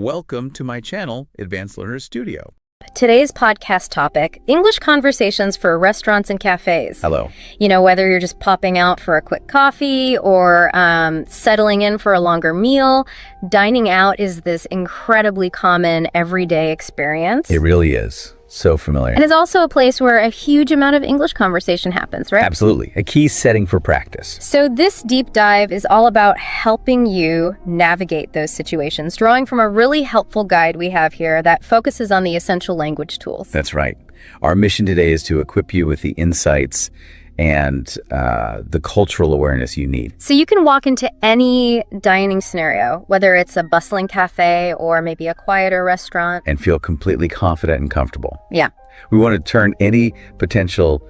Welcome to my channel, Advanced Learner Studio. Today's podcast topic, English conversations for restaurants and cafes. Hello. You know, whether you're just popping out for a quick coffee or settling in for a longer meal, dining out is this incredibly common everyday experience. It really is. So familiar. And it's also a place where a huge amount of English conversation happens, right? Absolutely. A key setting for practice. So this deep dive is all about helping you navigate those situations, drawing from a really helpful guide we have here that focuses on the essential language tools. That's right. Our mission today is to equip you with the insights and the cultural awareness you need. So you can walk into any dining scenario, whether it's a bustling cafe or maybe a quieter restaurant, And feel completely confident and comfortable. Yeah. We want to turn any potential,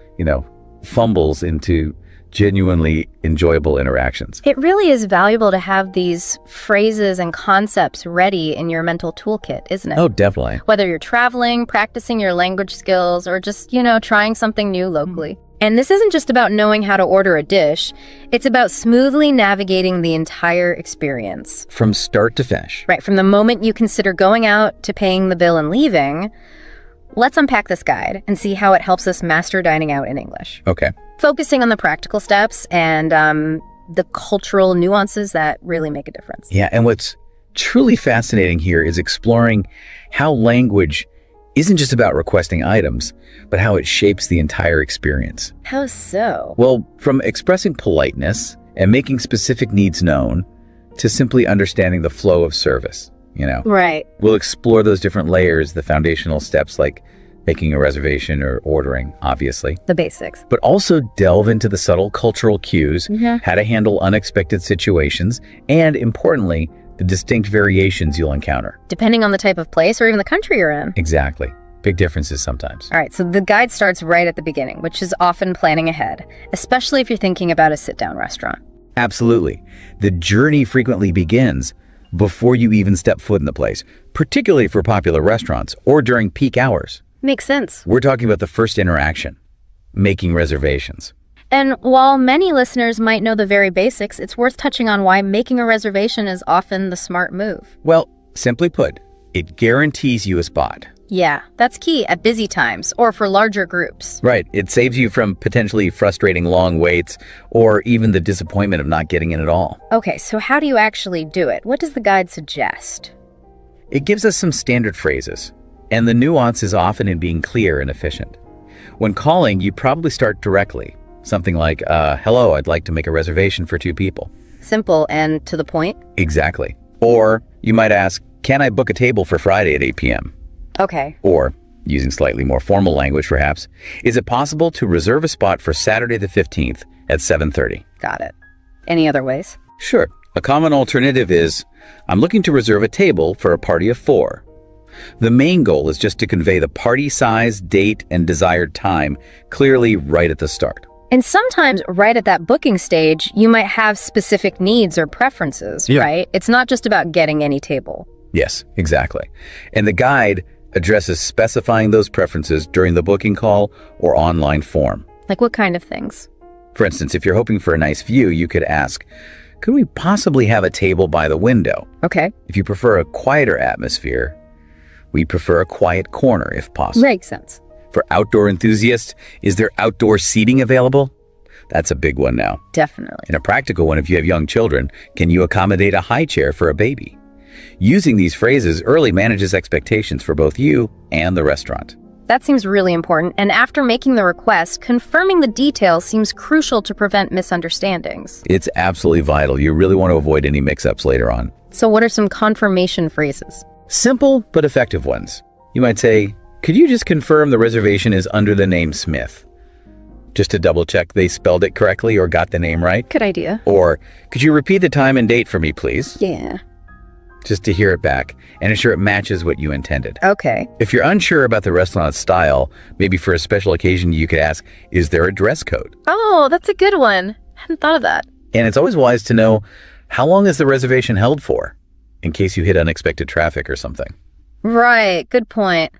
fumbles into genuinely enjoyable interactions. It really is valuable to have these phrases and concepts ready in your mental toolkit, isn't it? Oh, definitely. Whether you're traveling, practicing your language skills, or just, trying something new locally. And this isn't just about knowing how to order a dish. It's about smoothly navigating the entire experience. From start to finish. Right, from the moment you consider going out to paying the bill and leaving. Let's unpack this guide and see how it helps us master dining out in English. Okay. Focusing on the practical steps and the cultural nuances that really make a difference. Yeah, and what's truly fascinating here is exploring how language isn't just about requesting items, but how it shapes the entire experience. How so? Well, from expressing politeness and making specific needs known to simply understanding the flow of service, Right. We'll explore those different layers, the foundational steps like making a reservation or ordering, obviously. The basics. But also delve into the subtle cultural cues, how to handle unexpected situations, and importantly, the distinct variations you'll encounter. Depending on the type of place or even the country you're in. Exactly. Big differences sometimes. All right, so the guide starts right at the beginning, which is often planning ahead, especially if you're thinking about a sit-down restaurant. Absolutely. The journey frequently begins before you even step foot in the place, particularly for popular restaurants or during peak hours. Makes sense. We're talking about the first interaction, making reservations. And while many listeners might know the very basics, it's worth touching on why making a reservation is often the smart move. Well, simply put, it guarantees you a spot. Yeah, that's key at busy times or for larger groups. Right. It saves you from potentially frustrating long waits or even the disappointment of not getting in at all. Okay, so how do you actually do it? What does the guide suggest? It gives us some standard phrases, and the nuance is often in being clear and efficient. When calling, you probably start directly. Something like, hello, I'd like to make a reservation for 2 people. Simple and to the point? Exactly. Or you might ask, can I book a table for Friday at 8 p.m.? Okay. Or, using slightly more formal language perhaps, is it possible to reserve a spot for Saturday the 15th at 7:30? Got it. Any other ways? Sure. A common alternative is, I'm looking to reserve a table for a party of 4. The main goal is just to convey the party size, date, and desired time clearly right at the start. And sometimes right at that booking stage, you might have specific needs or preferences, right? It's not just about getting any table. Yes, exactly. And the guide addresses specifying those preferences during the booking call or online form. Like what kind of things? For instance, if you're hoping for a nice view, you could ask, could we possibly have a table by the window? Okay. If you prefer a quieter atmosphere, we prefer a quiet corner if possible. Makes sense. For outdoor enthusiasts, is there outdoor seating available? That's a big one now. Definitely. And a practical one if you have young children, can you accommodate a high chair for a baby? Using these phrases early manages expectations for both you and the restaurant. That seems really important. And after making the request, confirming the details seems crucial to prevent misunderstandings. It's absolutely vital. You really want to avoid any mix-ups later on. So what are some confirmation phrases? Simple but effective ones. You might say, could you just confirm the reservation is under the name Smith? Just to double check they spelled it correctly or got the name right. Good idea. Or, could you repeat the time and date for me, please? Yeah. Just to hear it back and ensure it matches what you intended. Okay. If you're unsure about the restaurant's style, maybe for a special occasion you could ask, is there a dress code? Oh, that's a good one. Hadn't thought of that. And it's always wise to know, how long is the reservation held for, in case you hit unexpected traffic or something. Right, good point.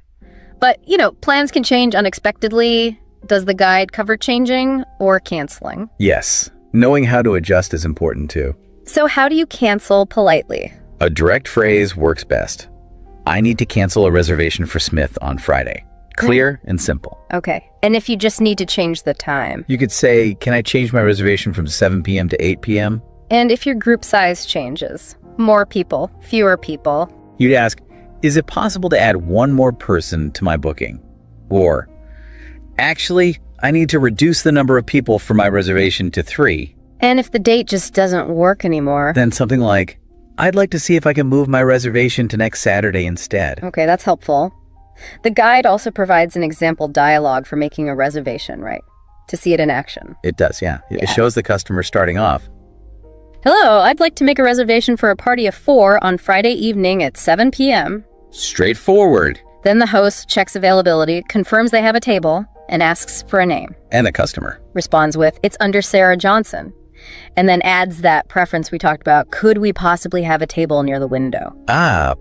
But, plans can change unexpectedly. Does the guide cover changing or canceling? Yes, knowing how to adjust is important too. So how do you cancel politely? A direct phrase works best. I need to cancel a reservation for Smith on Friday. Clear and simple. Okay. And if you just need to change the time? You could say, can I change my reservation from 7 p.m. to 8 p.m.? And if your group size changes? More people, fewer people? You'd ask, is it possible to add one more person to my booking? Or, actually, I need to reduce the number of people for my reservation to 3. And if the date just doesn't work anymore? Then something like, I'd like to see if I can move my reservation to next Saturday instead. Okay, that's helpful. The guide also provides an example dialogue for making a reservation, right? To see it in action. It does, yeah. It shows the customer starting off. Hello, I'd like to make a reservation for a party of 4 on Friday evening at 7 p.m. Straightforward. Then the host checks availability, confirms they have a table, and asks for a name. And the customer Responds with, it's under Sarah Johnson. And then adds that preference we talked about, could we possibly have a table near the window?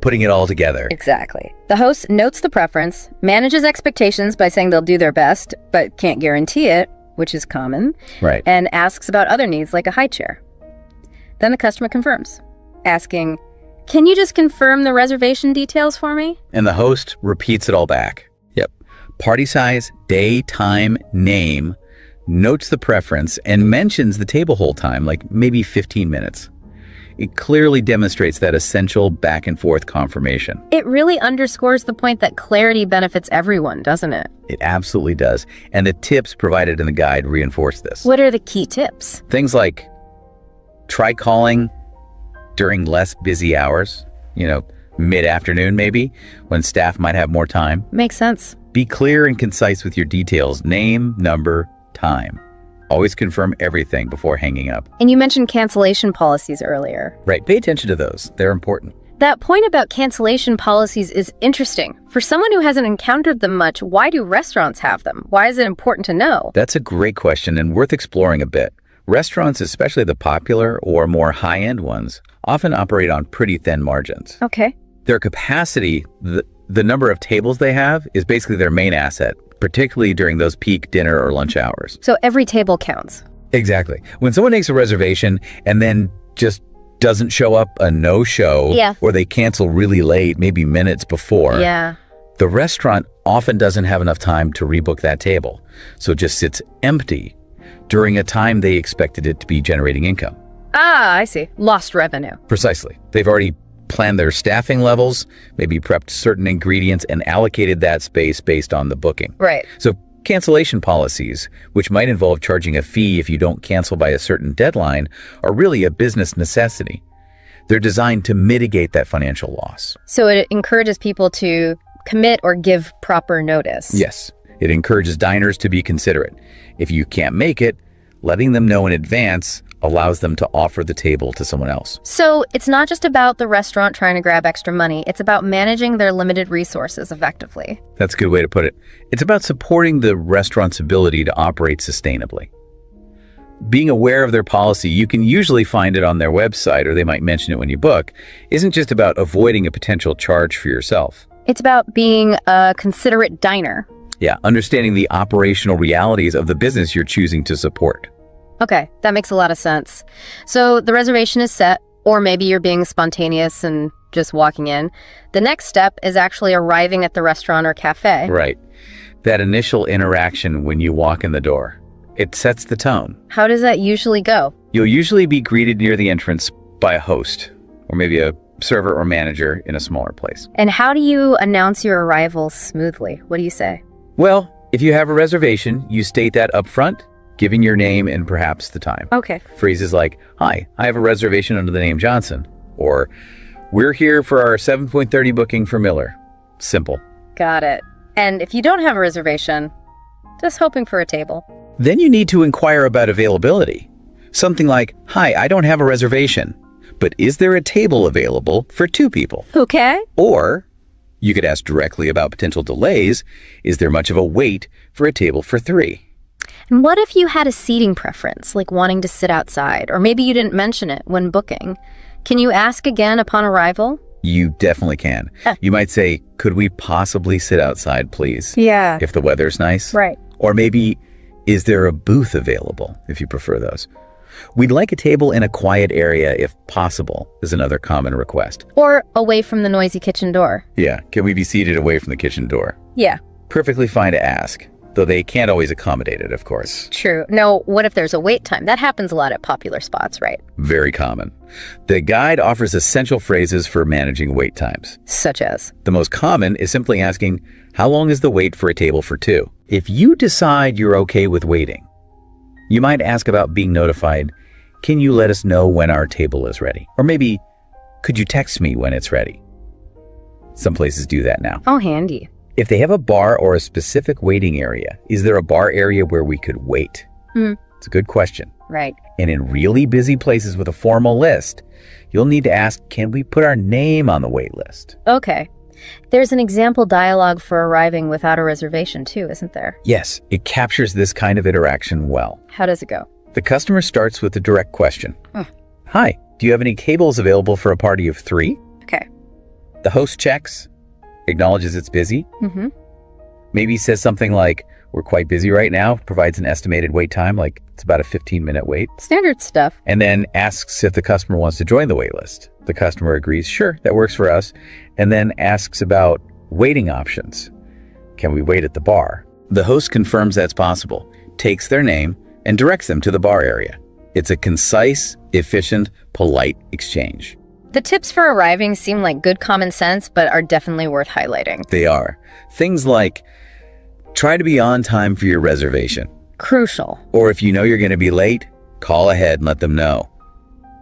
Putting it all together. Exactly. The host notes the preference, manages expectations by saying they'll do their best, but can't guarantee it, which is common. Right. And asks about other needs like a high chair. Then the customer confirms, asking, can you just confirm the reservation details for me? And the host repeats it all back. Yep. Party size, day, time, name, notes the preference, and mentions the table hold time, like maybe 15 minutes. It clearly demonstrates that essential back and forth confirmation. It really underscores the point that clarity benefits everyone, doesn't it? It absolutely does. And the tips provided in the guide reinforce this. What are the key tips? Things like try calling during less busy hours, mid-afternoon maybe, when staff might have more time. Makes sense. Be clear and concise with your details, name, number, time. Always confirm everything before hanging up. And you mentioned cancellation policies earlier. Right, pay attention to those. They're important. That point about cancellation policies is interesting. For someone who hasn't encountered them much, why do restaurants have them? Why is it important to know? That's a great question and worth exploring a bit. Restaurants, especially the popular or more high-end ones, often operate on pretty thin margins. Okay. Their capacity, the number of tables they have, is basically their main asset, particularly during those peak dinner or lunch hours. So every table counts. Exactly. When someone makes a reservation and then just doesn't show up, a no-show, or they cancel really late, maybe minutes before, the restaurant often doesn't have enough time to rebook that table, so it just sits empty during a time they expected it to be generating income. I see. Lost revenue. Precisely. They've already planned their staffing levels, maybe prepped certain ingredients, and allocated that space based on the booking. Right. So cancellation policies, which might involve charging a fee if you don't cancel by a certain deadline, are really a business necessity. They're designed to mitigate that financial loss. So it encourages people to commit or give proper notice. Yes. It encourages diners to be considerate. If you can't make it, letting them know in advance allows them to offer the table to someone else. So it's not just about the restaurant trying to grab extra money. It's about managing their limited resources effectively. That's a good way to put it. It's about supporting the restaurant's ability to operate sustainably. Being aware of their policy, you can usually find it on their website, or they might mention it when you book, isn't just about avoiding a potential charge for yourself. It's about being a considerate diner. Yeah, understanding the operational realities of the business you're choosing to support. Okay, that makes a lot of sense. So the reservation is set, or maybe you're being spontaneous and just walking in. The next step is actually arriving at the restaurant or cafe. Right. That initial interaction when you walk in the door, it sets the tone. How does that usually go? You'll usually be greeted near the entrance by a host, or maybe a server or manager in a smaller place. And how do you announce your arrival smoothly? What do you say? Well, if you have a reservation, you state that up front, giving your name and perhaps the time. Okay. Phrases like, hi, I have a reservation under the name Johnson, or we're here for our 7:30 booking for Miller. Simple. Got it. And if you don't have a reservation, just hoping for a table. Then you need to inquire about availability. Something like, hi, I don't have a reservation, but is there a table available for 2 people? Okay. Or you could ask directly about potential delays. Is there much of a wait for a table for 3? And what if you had a seating preference, like wanting to sit outside, or maybe you didn't mention it when booking? Can you ask again upon arrival? You definitely can. You might say, could we possibly sit outside, please? Yeah. If the weather's nice. Right. Or maybe, is there a booth available, if you prefer those? We'd like a table in a quiet area if possible, is another common request. Or away from the noisy kitchen door. Yeah, can we be seated away from the kitchen door? Yeah. Perfectly fine to ask, though they can't always accommodate it, of course. True. Now, what if there's a wait time? That happens a lot at popular spots, right? Very common. The guide offers essential phrases for managing wait times. Such as? The most common is simply asking, how long is the wait for a table for two? If you decide you're okay with waiting, you might ask about being notified, can you let us know when our table is ready? Or maybe, could you text me when it's ready? Some places do that now. Oh, handy. If they have a bar or a specific waiting area, is there a bar area where we could wait? It's a good question. Right. And in really busy places with a formal list, you'll need to ask, can we put our name on the wait list? Okay. There's an example dialogue for arriving without a reservation too, isn't there? Yes, it captures this kind of interaction well. How does it go? The customer starts with a direct question. Hi, do you have any tables available for a party of 3? Okay. The host checks, acknowledges it's busy. Maybe says something like, we're quite busy right now, provides an estimated wait time, like it's about a 15-minute wait. Standard stuff. And then asks if the customer wants to join the wait list. The customer agrees, sure, that works for us. And then asks about waiting options. Can we wait at the bar? The host confirms that's possible, takes their name, and directs them to the bar area. It's a concise, efficient, polite exchange. The tips for arriving seem like good common sense, but are definitely worth highlighting. They are. Things like, try to be on time for your reservation. Crucial. Or if you know you're going to be late, call ahead and let them know.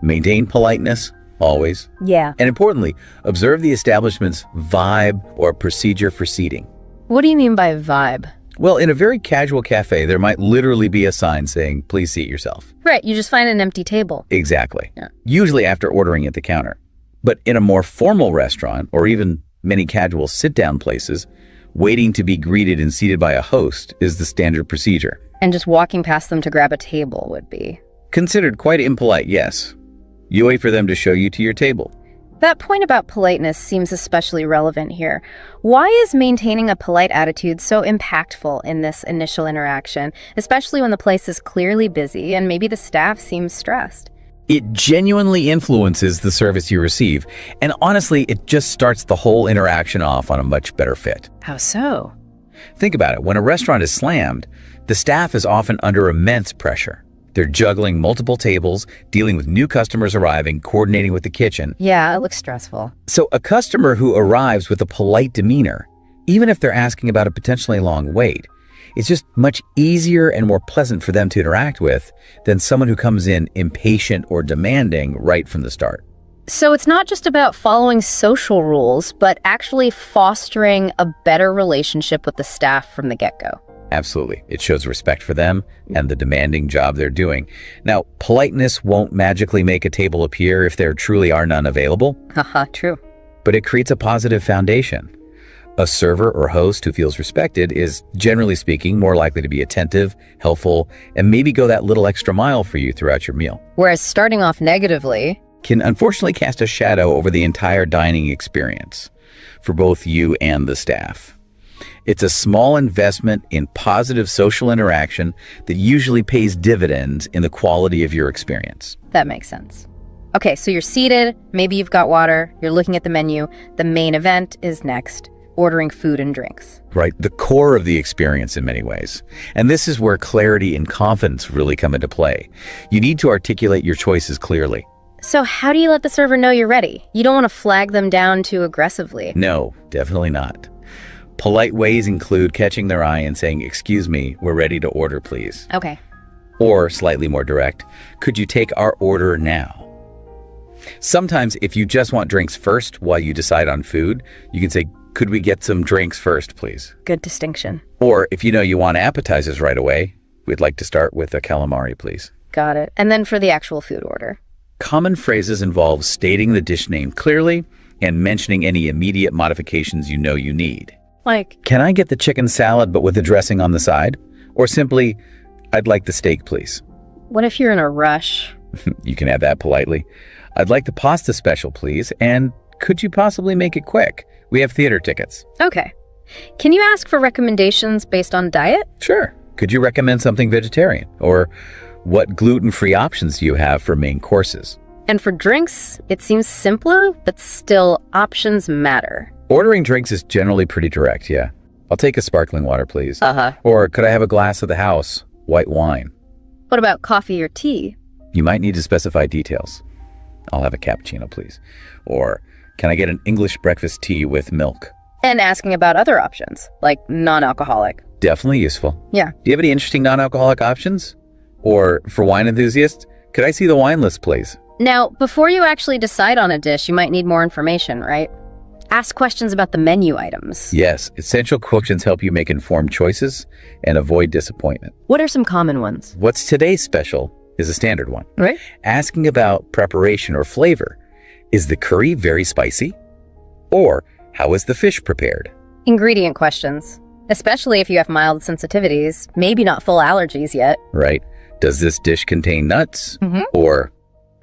Maintain politeness, always. Yeah. And importantly, observe the establishment's vibe or procedure for seating. What do you mean by vibe? Well, in a very casual cafe, there might literally be a sign saying, please seat yourself. Right, you just find an empty table. Exactly. Yeah. Usually after ordering at the counter. But in a more formal restaurant, or even many casual sit-down places, waiting to be greeted and seated by a host is the standard procedure. And just walking past them to grab a table would be Considered quite impolite, yes. You wait for them to show you to your table. That point about politeness seems especially relevant here. Why is maintaining a polite attitude so impactful in this initial interaction, especially when the place is clearly busy and maybe the staff seems stressed? It genuinely influences the service you receive, and honestly, it just starts the whole interaction off on a much better fit. How so? Think about it. When a restaurant is slammed, the staff is often under immense pressure. They're juggling multiple tables, dealing with new customers arriving, coordinating with the kitchen. Yeah, it looks stressful. So a customer who arrives with a polite demeanor, even if they're asking about a potentially long wait, it's just much easier and more pleasant for them to interact with than someone who comes in impatient or demanding right from the start. So it's not just about following social rules, but actually fostering a better relationship with the staff from the get-go. Absolutely. It shows respect for them and the demanding job they're doing. Now, politeness won't magically make a table appear if there truly are none available. Haha, true. But it creates a positive foundation. A server or host who feels respected is, generally speaking, more likely to be attentive, helpful, and maybe go that little extra mile for you throughout your meal. Whereas starting off negatively Can unfortunately cast a shadow over the entire dining experience for both you and the staff. It's a small investment in positive social interaction that usually pays dividends in the quality of your experience. That makes sense. Okay, so you're seated, maybe you've got water, you're looking at the menu, the main event is next, ordering food and drinks. Right, the core of the experience in many ways. And this is where clarity and confidence really come into play. You need to articulate your choices clearly. So how do you let the server know you're ready? You don't want to flag them down too aggressively. No, definitely not. Polite ways include catching their eye and saying, excuse me, we're ready to order, please. Okay. Or, slightly more direct, could you take our order now? Sometimes, if you just want drinks first while you decide on food, you can say, could we get some drinks first, please? Good distinction. Or, if you know you want appetizers right away, we'd like to start with a calamari, please. Got it. And then for the actual food order. Common phrases involve stating the dish name clearly and mentioning any immediate modifications you know you need. Like, Can I get the chicken salad but with the dressing on the side? Or simply, I'd like the steak, please. what if you're in a rush? You can add that politely. I'd like the pasta special, please. And could you possibly make it quick? We have theater tickets. Okay. Can you ask for recommendations based on diet? Sure. Could you recommend something vegetarian? Or What gluten-free options do you have for main courses? And for drinks, it seems simpler, but still options matter. Ordering drinks is generally pretty direct, yeah. I'll take a sparkling water, please. Uh-huh. Or could I have a glass of the house, white wine? What about coffee or tea? You might need to specify details. I'll have a cappuccino, please. Or can I get an English breakfast tea with milk? And asking about other options, like non-alcoholic. Definitely useful. Yeah. Do you have any interesting non-alcoholic options? Or for wine enthusiasts, could I see the wine list, please? Now, before you actually decide on a dish, you might need more information, right? Ask questions about the menu items. Yes, essential questions help you make informed choices and avoid disappointment. What are some common ones? What's today's special is a standard one. Right. Asking about preparation or flavor. Is the curry very spicy? Or how is the fish prepared? Ingredient questions, especially if you have mild sensitivities, maybe not full allergies yet. Right. Does this dish contain nuts? Mm-hmm. Or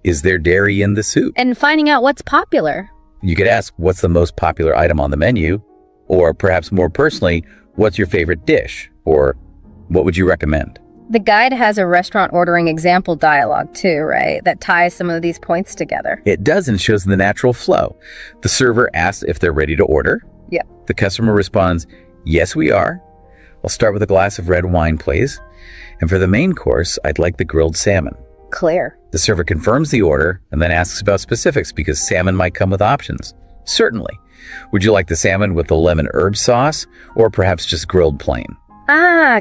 is there dairy in the soup? And finding out what's popular. You could ask, what's the most popular item on the menu? Or perhaps more personally, what's your favorite dish? Or what would you recommend? The guide has a restaurant ordering example dialogue too, right? That ties some of these points together. It does and shows the natural flow. The server asks if they're ready to order. Yeah. The customer responds, yes, we are. I'll start with a glass of red wine, please. And for the main course, I'd like the grilled salmon. Clear. The server confirms the order and then asks about specifics because salmon might come with options. Certainly. Would you like the salmon with the lemon herb sauce or perhaps just grilled plain?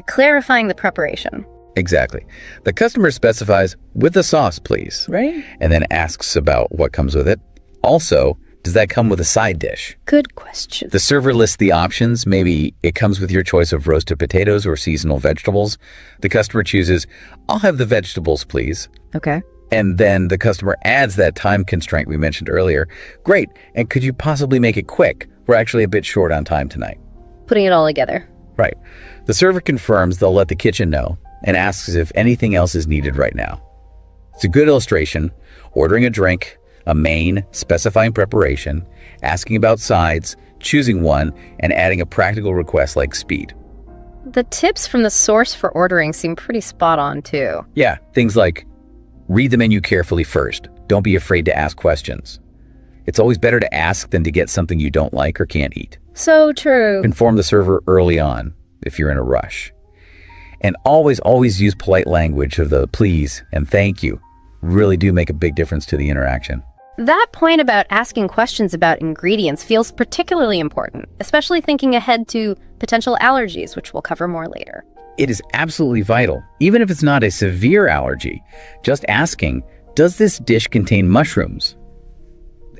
Clarifying the preparation. Exactly. The customer specifies with the sauce, please. Right. And then asks about what comes with it. Also, does that come with a side dish? Good question. The server lists the options. Maybe it comes with your choice of roasted potatoes or seasonal vegetables. The customer chooses, I'll have the vegetables, please. Okay. And then the customer adds that time constraint we mentioned earlier. Great. And could you possibly make it quick? We're actually a bit short on time tonight. Putting it all together. Right. The server confirms they'll let the kitchen know and asks if anything else is needed right now. It's a good illustration. Ordering a drink, a main, specifying preparation, asking about sides, choosing one, and adding a practical request like speed. The tips from the source for ordering seem pretty spot on too. Yeah, things like read the menu carefully first. Don't be afraid to ask questions. It's always better to ask than to get something you don't like or can't eat. So true. Inform the server early on if you're in a rush. And always use polite language of the please and thank you. Really do make a big difference to the interaction. That point about asking questions about ingredients feels particularly important, especially thinking ahead to potential allergies, which we'll cover more later. It is absolutely vital, even if it's not a severe allergy. Just asking, does this dish contain mushrooms?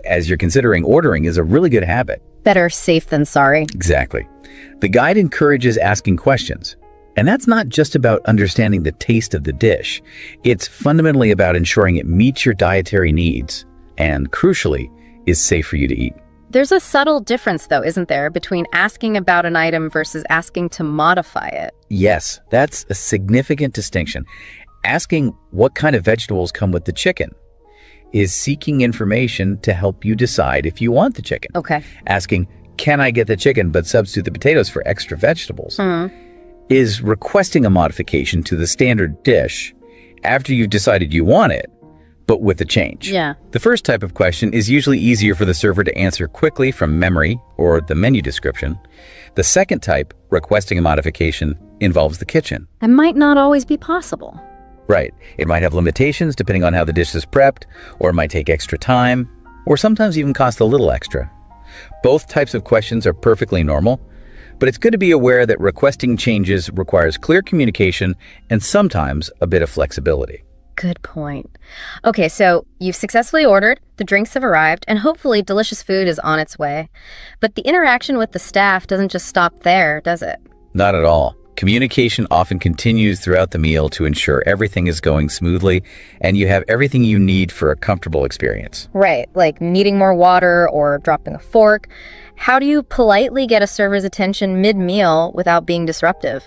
As you're considering ordering is a really good habit. Better safe than sorry. Exactly. The guide encourages asking questions. And that's not just about understanding the taste of the dish. It's fundamentally about ensuring it meets your dietary needs and, crucially, is safe for you to eat. There's a subtle difference, though, isn't there, between asking about an item versus asking to modify it? Yes, that's a significant distinction. Asking what kind of vegetables come with the chicken is seeking information to help you decide if you want the chicken. Okay. Asking, can I get the chicken but substitute the potatoes for extra vegetables? Is requesting a modification to the standard dish after you've decided you want it, but with a change. Yeah. The first type of question is usually easier for the server to answer quickly from memory or the menu description. The second type, requesting a modification, involves the kitchen. That might not always be possible. Right. It might have limitations depending on how the dish is prepped, or it might take extra time, or sometimes even cost a little extra. Both types of questions are perfectly normal, but it's good to be aware that requesting changes requires clear communication and sometimes a bit of flexibility. Good point. Okay, so you've successfully ordered, the drinks have arrived, and hopefully delicious food is on its way. But the interaction with the staff doesn't just stop there, does it? Not at all. Communication often continues throughout the meal to ensure everything is going smoothly and you have everything you need for a comfortable experience. Right, like needing more water or dropping a fork. How do you politely get a server's attention mid-meal without being disruptive?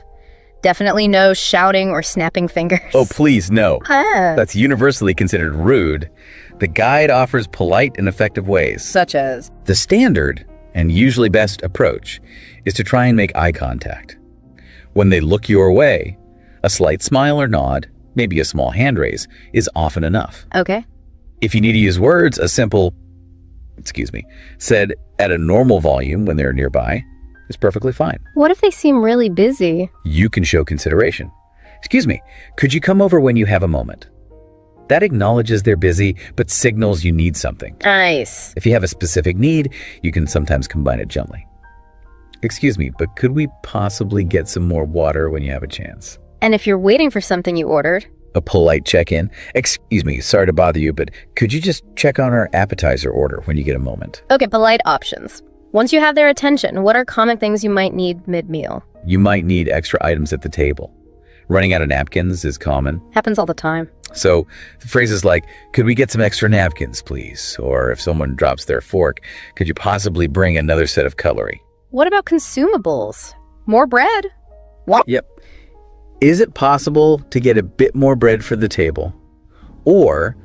Definitely no shouting or snapping fingers. Oh, please, no. That's universally considered rude. The guide offers polite and effective ways. Such as? The standard, and usually best approach, is to try and make eye contact. When they look your way, a slight smile or nod, Maybe a small hand raise is often enough. Okay. If you need to use words, a simple, said at a normal volume when they're nearby is perfectly fine. What if they seem really busy? You can show consideration. Excuse me, could you come over when you have a moment? That acknowledges they're busy, but signals you need something. Nice. If you have a specific need, you can sometimes combine it gently. Excuse me, but could we possibly get some more water when you have a chance? And if you're waiting for something you ordered? A polite check-in. Excuse me, sorry to bother you, but could you just check on our appetizer order when you get a moment? Okay, polite options. Once you have their attention, what are common things you might need mid-meal? You might need extra items at the table. Running out of napkins is common. Happens all the time. So phrases like, could we get some extra napkins, please? Or if someone drops their fork, could you possibly bring another set of cutlery? What about consumables? More bread? What? Yep. Is it possible to get a bit more bread for the table? Or,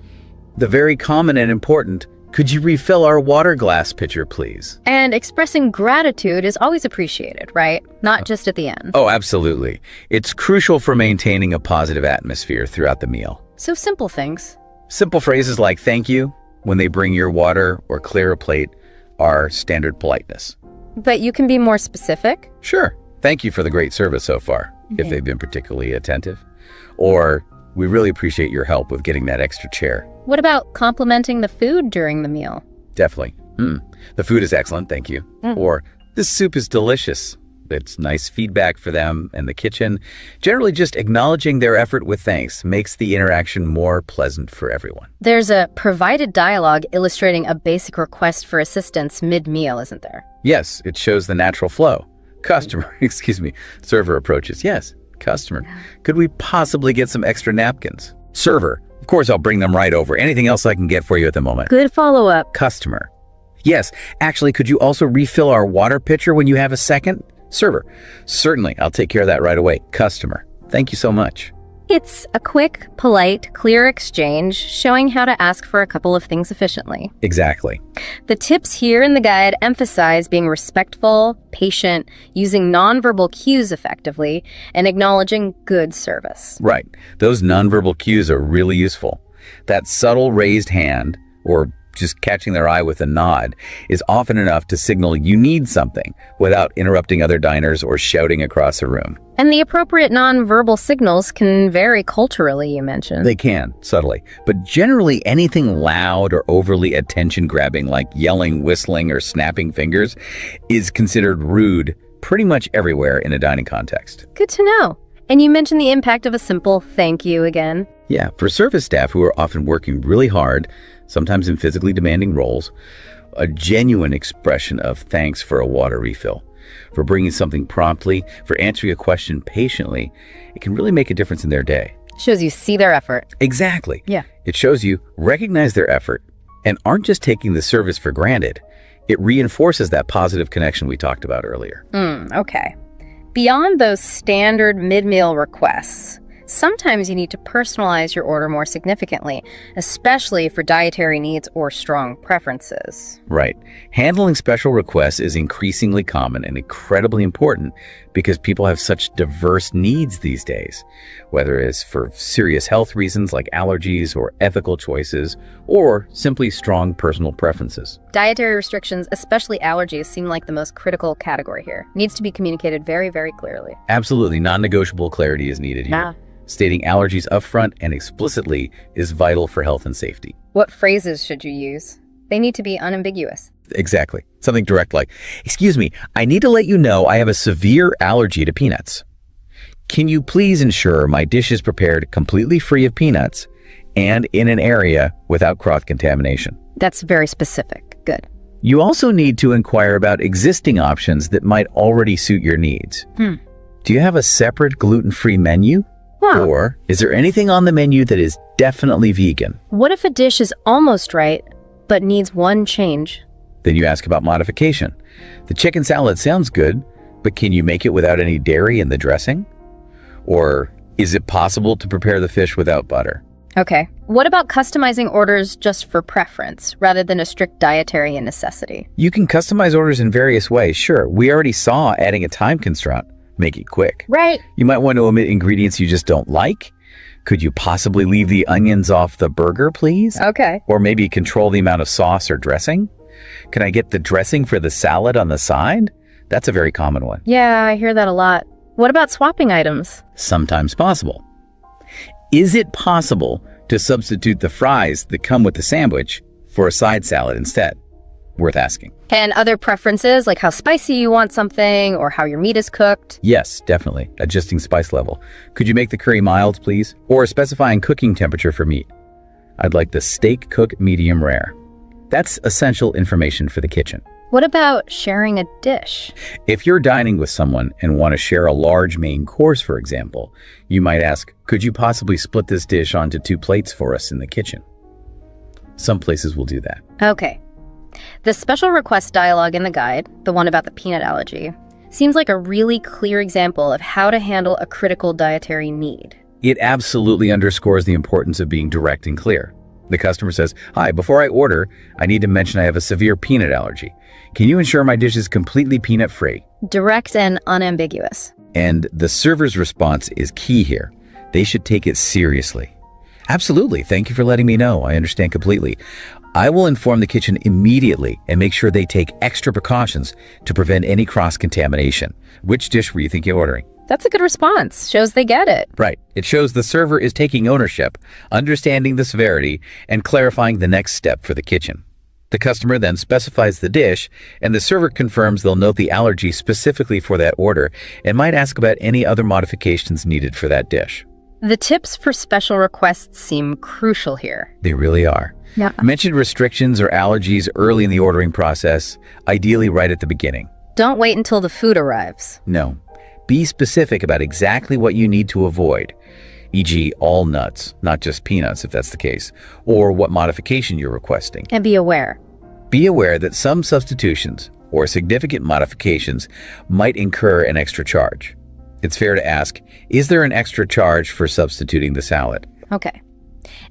the very common and important, could you refill our water glass pitcher, please? And expressing gratitude is always appreciated, right? Not just at the end. Oh, absolutely. It's crucial for maintaining a positive atmosphere throughout the meal. So simple things. Simple phrases like thank you when they bring your water or clear a plate are standard politeness. But you can be more specific? Sure. Thank you for the great service so far, if they've been particularly attentive. Or, we really appreciate your help with getting that extra chair. What about complimenting the food during the meal? Definitely. The food is excellent, thank you. Or, this soup is delicious. It's nice feedback for them and the kitchen. Generally, just acknowledging their effort with thanks makes the interaction more pleasant for everyone. There's a provided dialogue illustrating a basic request for assistance mid-meal, isn't there? Yes, it shows the natural flow. Customer, server approaches. Yes, customer. Could we possibly get some extra napkins? Server, of course I'll bring them right over. Anything else I can get for you at the moment? Good follow-up. Customer. Yes, actually, could you also refill our water pitcher when you have a second? Server. Certainly, I'll take care of that right away. Customer. Thank you so much. It's a quick, polite, clear exchange showing how to ask for a couple of things efficiently. Exactly. The tips here in the guide emphasize being respectful, patient, using nonverbal cues effectively, and acknowledging good service. Right. Those nonverbal cues are really useful. That subtle raised hand, or just catching their eye with a nod, is often enough to signal you need something without interrupting other diners or shouting across a room. And the appropriate nonverbal signals can vary culturally, you mentioned. They can, subtly. But generally, anything loud or overly attention-grabbing like yelling, whistling, or snapping fingers is considered rude pretty much everywhere in a dining context. Good to know. And you mentioned the impact of a simple thank you again. Yeah, for service staff who are often working really hard, sometimes in physically demanding roles, a genuine expression of thanks for a water refill, for bringing something promptly, for answering a question patiently, it can really make a difference in their day. Shows you see their effort. Exactly. Yeah. It shows you recognize their effort and aren't just taking the service for granted. It reinforces that positive connection we talked about earlier. Okay. Beyond those standard mid-meal requests, sometimes you need to personalize your order more significantly, especially for dietary needs or strong preferences. Right. Handling special requests is increasingly common and incredibly important because people have such diverse needs these days, whether it's for serious health reasons like allergies or ethical choices, or simply strong personal preferences. Dietary restrictions, especially allergies, seem like the most critical category here. Needs to be communicated very, very clearly. Absolutely. Non-negotiable clarity is needed here. Yeah. Stating allergies upfront and explicitly is vital for health and safety. What phrases should you use? They need to be unambiguous. Exactly. Something direct like, excuse me, I need to let you know I have a severe allergy to peanuts. Can you please ensure my dish is prepared completely free of peanuts and in an area without cross-contamination? That's very specific. Good. You also need to inquire about existing options that might already suit your needs. Do you have a separate gluten-free menu? Wow. Or is there anything on the menu that is definitely vegan? What if a dish is almost right, but needs one change? Then you ask about modification. The chicken salad sounds good, but can you make it without any dairy in the dressing? Or is it possible to prepare the fish without butter? Okay. What about customizing orders just for preference, rather than a strict dietary necessity? You can customize orders in various ways, sure. We already saw adding a time constraint. Make it quick. Right. You might want to omit ingredients you just don't like. Could you possibly leave the onions off the burger, please? Okay. Or maybe control the amount of sauce or dressing? Can I get the dressing for the salad on the side? That's a very common one. Yeah, I hear that a lot. What about swapping items? Sometimes possible. Is it possible to substitute the fries that come with the sandwich for a side salad instead? Worth asking. And other preferences, like how spicy you want something or how your meat is cooked? Yes, definitely. Adjusting spice level. Could you make the curry mild, please? Or specifying cooking temperature for meat. I'd like the steak cooked medium rare. That's essential information for the kitchen. What about sharing a dish? If you're dining with someone and want to share a large main course, for example, you might ask, could you possibly split this dish onto 2 plates for us in the kitchen? Some places will do that. Okay. The special request dialogue in the guide, the one about the peanut allergy, seems like a really clear example of how to handle a critical dietary need. It absolutely underscores the importance of being direct and clear. The customer says, hi, before I order, I need to mention I have a severe peanut allergy. Can you ensure my dish is completely peanut-free? Direct and unambiguous. And the server's response is key here. They should take it seriously. Absolutely. Thank you for letting me know. I understand completely. I will inform the kitchen immediately and make sure they take extra precautions to prevent any cross-contamination. Which dish were you thinking of ordering? That's a good response. Shows they get it. Right. It shows the server is taking ownership, understanding the severity, and clarifying the next step for the kitchen. The customer then specifies the dish, and the server confirms they'll note the allergy specifically for that order and might ask about any other modifications needed for that dish. The tips for special requests seem crucial here. They really are. Yeah. Mention restrictions or allergies early in the ordering process, ideally right at the beginning. Don't wait until the food arrives. No. Be specific about exactly what you need to avoid, e.g. all nuts, not just peanuts if that's the case, or what modification you're requesting. And be aware. Be aware that some substitutions or significant modifications might incur an extra charge. It's fair to ask, is there an extra charge for substituting the salad? Okay.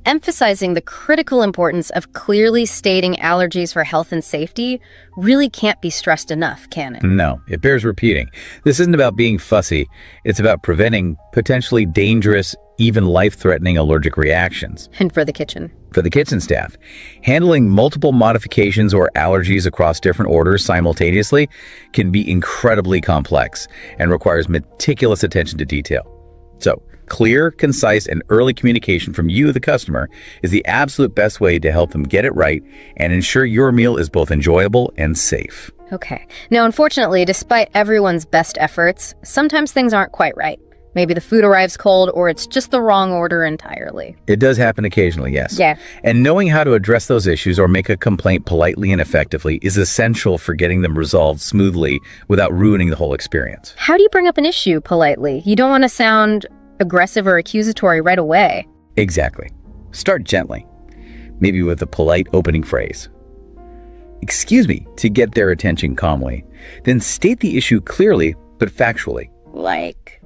Emphasizing the critical importance of clearly stating allergies for health and safety really can't be stressed enough, can it? No, it bears repeating. This isn't about being fussy. It's about preventing potentially dangerous, even life-threatening allergic reactions. And for the kitchen. For the kitchen staff, handling multiple modifications or allergies across different orders simultaneously can be incredibly complex and requires meticulous attention to detail. So, clear, concise, and early communication from you, the customer, is the absolute best way to help them get it right and ensure your meal is both enjoyable and safe. Okay. Now, unfortunately, despite everyone's best efforts, sometimes things aren't quite right. Maybe the food arrives cold or it's just the wrong order entirely. It does happen occasionally, yes. Yeah. And knowing how to address those issues or make a complaint politely and effectively is essential for getting them resolved smoothly without ruining the whole experience. How do you bring up an issue politely? You don't want to sound aggressive or accusatory right away. Exactly. Start gently, maybe with a polite opening phrase. Excuse me, to get their attention calmly. Then state the issue clearly but factually. Like,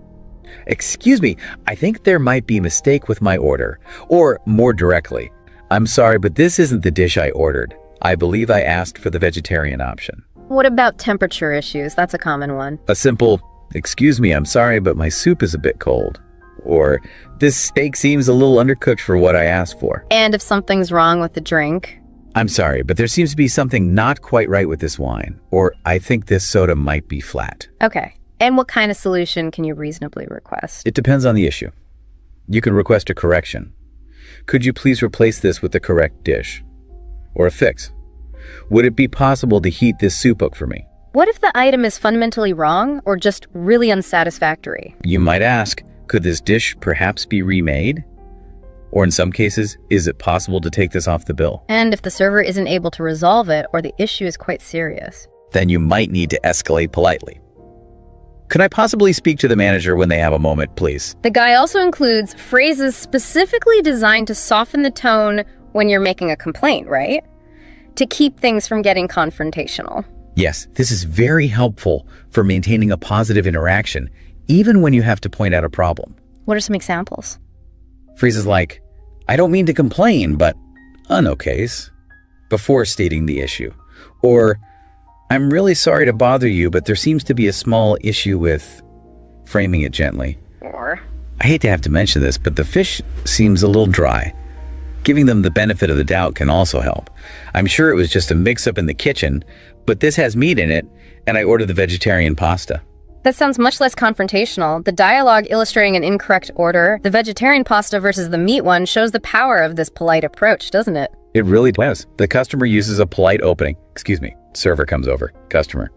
excuse me, I think there might be a mistake with my order. Or more directly, I'm sorry, but this isn't the dish I ordered. I believe I asked for the vegetarian option. what about temperature issues? That's a common one. A simple, excuse me, I'm sorry, but my soup is a bit cold. Or, this steak seems a little undercooked for what I asked for. And if something's wrong with the drink? I'm sorry, but there seems to be something not quite right with this wine. Or, I think this soda might be flat. Okay. And what kind of solution can you reasonably request? It depends on the issue. You can request a correction. Could you please replace this with the correct dish? Or a fix. Would it be possible to heat this soup up for me? What if the item is fundamentally wrong or just really unsatisfactory? You might ask, could this dish perhaps be remade? Or in some cases, is it possible to take this off the bill? And if the server isn't able to resolve it or the issue is quite serious? Then you might need to escalate politely. Could I possibly speak to the manager when they have a moment, please? The guide also includes phrases specifically designed to soften the tone when you're making a complaint, right? To keep things from getting confrontational. Yes, this is very helpful for maintaining a positive interaction, even when you have to point out a problem. What are some examples? Phrases like, I don't mean to complain, but no case, before stating the issue. Or, I'm really sorry to bother you, but there seems to be a small issue with, framing it gently. Or, I hate to have to mention this, but the fish seems a little dry. Giving them the benefit of the doubt can also help. I'm sure it was just a mix-up in the kitchen, but this has meat in it, and I ordered the vegetarian pasta. That sounds much less confrontational. The dialogue illustrating an incorrect order, the vegetarian pasta versus the meat one, shows the power of this polite approach, doesn't it? It really does. The customer uses a polite opening. Excuse me. Server comes over. Customer.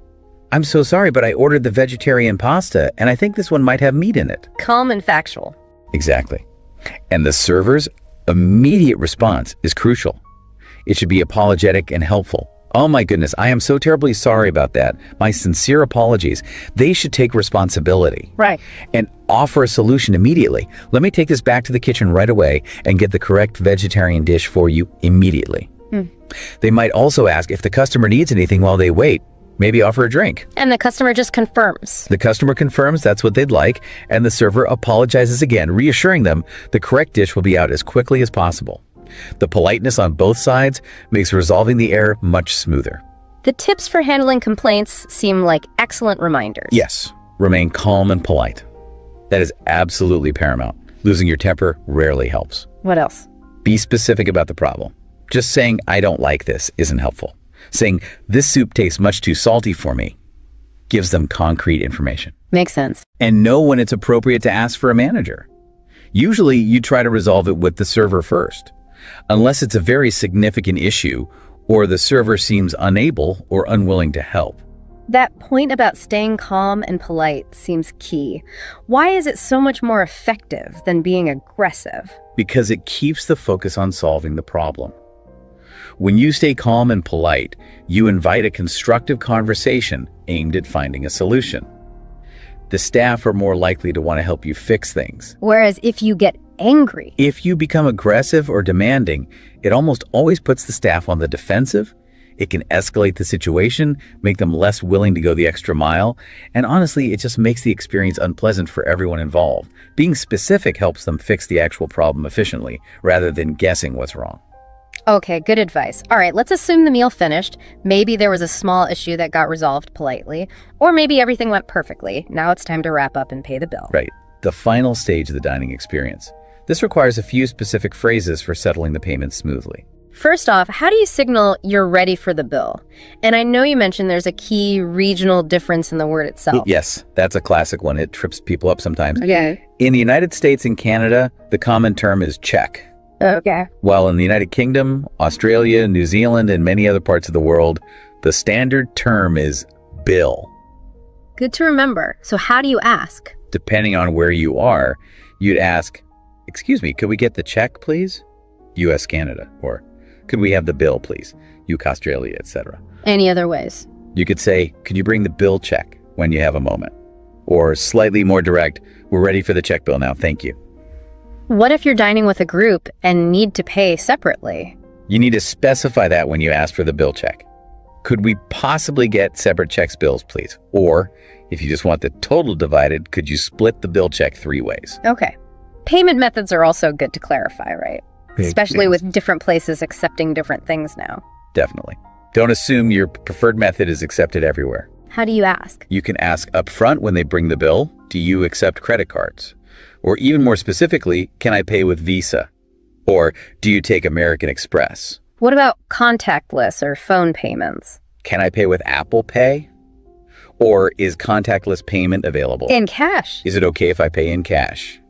I'm so sorry, but I ordered the vegetarian pasta, and I think this one might have meat in it. Calm and factual. Exactly. And the server's immediate response is crucial. It should be apologetic and helpful. Oh my goodness, I am so terribly sorry about that. My sincere apologies. They should take responsibility. Right. And offer a solution immediately. Let me take this back to the kitchen right away and get the correct vegetarian dish for you immediately. They might also ask if the customer needs anything while they wait. Maybe offer a drink. And the customer just confirms. The customer confirms that's what they'd like, and the server apologizes again, reassuring them the correct dish will be out as quickly as possible. The politeness on both sides makes resolving the error much smoother. The tips for handling complaints seem like excellent reminders. Yes, remain calm and polite. That is absolutely paramount. Losing your temper rarely helps. What else? Be specific about the problem. Just saying, I don't like this, isn't helpful. Saying, this soup tastes much too salty for me, gives them concrete information. Makes sense. And know when it's appropriate to ask for a manager. Usually, you try to resolve it with the server first, unless it's a very significant issue or the server seems unable or unwilling to help. That point about staying calm and polite seems key. Why is it so much more effective than being aggressive? Because it keeps the focus on solving the problem. When you stay calm and polite, you invite a constructive conversation aimed at finding a solution. The staff are more likely to want to help you fix things. Whereas if you get angry, If you become aggressive or demanding, it almost always puts the staff on the defensive. It can escalate the situation, make them less willing to go the extra mile, and honestly, it just makes the experience unpleasant for everyone involved. Being specific helps them fix the actual problem efficiently, rather than guessing what's wrong. Okay, good advice. All right, let's assume the meal finished. Maybe there was a small issue that got resolved politely, or maybe everything went perfectly. Now it's time to wrap up and pay the bill. Right, the final stage of the dining experience. This requires a few specific phrases for settling the payment smoothly. First off, how do you signal you're ready for the bill? And I know you mentioned there's a key regional difference in the word itself. Yes, that's a classic one. It trips people up sometimes. Okay. In the United States and Canada, the common term is check. Okay. While in the United Kingdom, Australia, New Zealand, and many other parts of the world, the standard term is bill. Good to remember. So how do you ask? Depending on where you are, you'd ask, excuse me, could we get the check, please? US, Canada. Or could we have the bill, please? UK, Australia, etc. Any other ways? You could say, could you bring the bill check when you have a moment? Or slightly more direct, we're ready for the check bill now, thank you. What if you're dining with a group and need to pay separately? You need to specify that when you ask for the bill check. Could we possibly get separate checks bills, please? Or, if you just want the total divided, could you split the bill check 3 ways? Okay. Payment methods are also good to clarify, right? Especially with different places accepting different things now. Definitely. Don't assume your preferred method is accepted everywhere. How do you ask? You can ask up front when they bring the bill, do you accept credit cards? Or even more specifically, can I pay with Visa? Or do you take American Express? What about contactless or phone payments? Can I pay with Apple Pay? Or is contactless payment available? In cash. Is it okay if I pay in cash?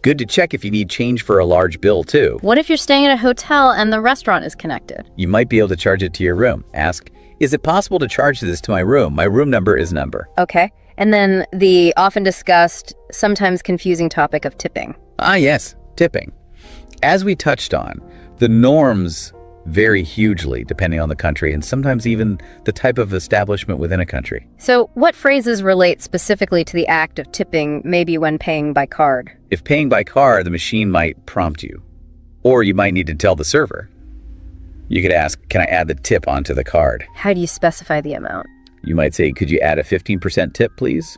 Good to check if you need change for a large bill too. What if you're staying at a hotel and the restaurant is connected? You might be able to charge it to your room. Ask, is it possible to charge this to my room? My room number is number. Okay. And then the often discussed, sometimes confusing topic of tipping. Ah, yes, tipping. As we touched on, the norms vary hugely depending on the country and sometimes even the type of establishment within a country. So what phrases relate specifically to the act of tipping, maybe when paying by card? If paying by card, the machine might prompt you, or you might need to tell the server. You could ask, can I add the tip onto the card? How do you specify the amount? You might say, could you add a 15% tip, please?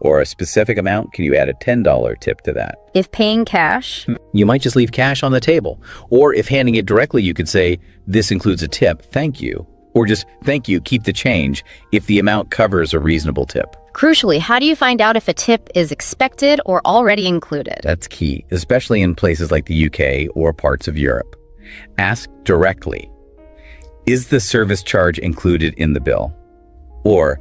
Or a specific amount, can you add a $10 tip to that? If paying cash, You might just leave cash on the table. Or if handing it directly, you could say, this includes a tip, thank you. Or just, thank you, keep the change, if the amount covers a reasonable tip. Crucially, how do you find out if a tip is expected or already included? That's key, especially in places like the UK or parts of Europe. Ask directly, is the service charge included in the bill? Or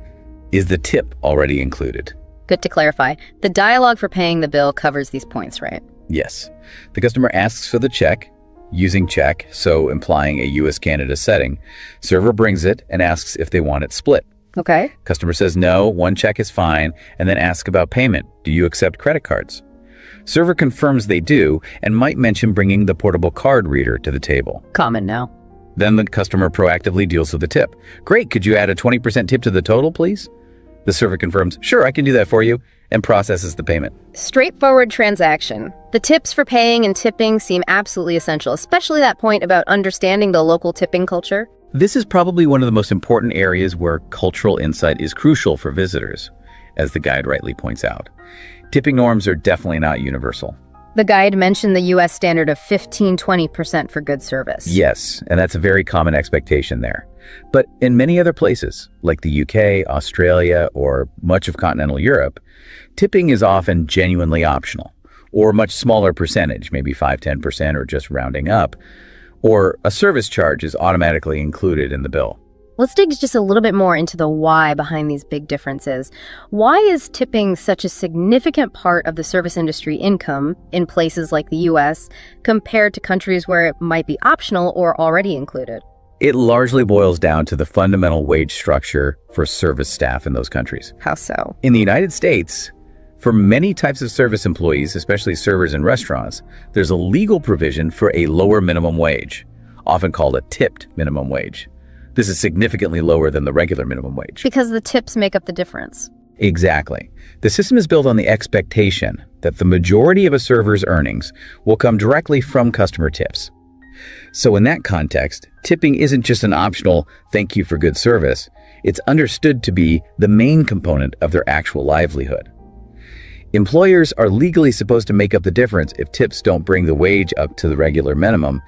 is the tip already included? Good to clarify. The dialogue for paying the bill covers these points, right? Yes. The customer asks for the check, using check, so implying a US-Canada setting. Server brings it and asks if they want it split. Okay. Customer says no, one check is fine, and then asks about payment. Do you accept credit cards? Server confirms they do and might mention bringing the portable card reader to the table. Common now. Then the customer proactively deals with the tip. Great, could you add a 20% tip to the total, please? The server confirms, sure, I can do that for you, and processes the payment. Straightforward transaction. The tips for paying and tipping seem absolutely essential, especially that point about understanding the local tipping culture. This is probably one of the most important areas where cultural insight is crucial for visitors, as the guide rightly points out. Tipping norms are definitely not universal. The guide mentioned the US standard of 15–20% for good service. Yes, and that's a very common expectation there. But in many other places, like the UK, Australia, or much of continental Europe, tipping is often genuinely optional, or a much smaller percentage, maybe 5–10% or just rounding up, or a service charge is automatically included in the bill. Let's dig just a little bit more into the why behind these big differences. Why is tipping such a significant part of the service industry income in places like the US compared to countries where it might be optional or already included? It largely boils down to the fundamental wage structure for service staff in those countries. How so? In the United States, for many types of service employees, especially servers in restaurants, there's a legal provision for a lower minimum wage, often called a tipped minimum wage. This is significantly lower than the regular minimum wage. Because the tips make up the difference. Exactly. The system is built on the expectation that the majority of a server's earnings will come directly from customer tips. So in that context, tipping isn't just an optional thank you for good service. It's understood to be the main component of their actual livelihood. Employers are legally supposed to make up the difference if tips don't bring the wage up to the regular minimum,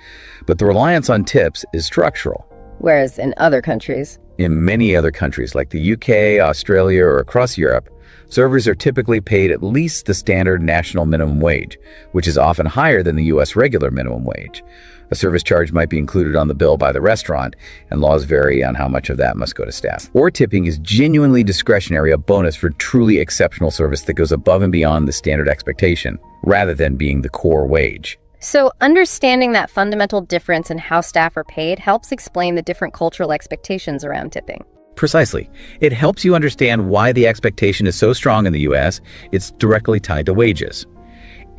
but the reliance on tips is structural. Whereas in other countries, in many other countries like the UK, Australia, or across Europe, servers are typically paid at least the standard national minimum wage, which is often higher than the US regular minimum wage. A service charge might be included on the bill by the restaurant, and laws vary on how much of that must go to staff. Or tipping is genuinely discretionary, a bonus for truly exceptional service that goes above and beyond the standard expectation, rather than being the core wage. So understanding that fundamental difference in how staff are paid helps explain the different cultural expectations around tipping. Precisely. It helps you understand why the expectation is so strong in the US, it's directly tied to wages,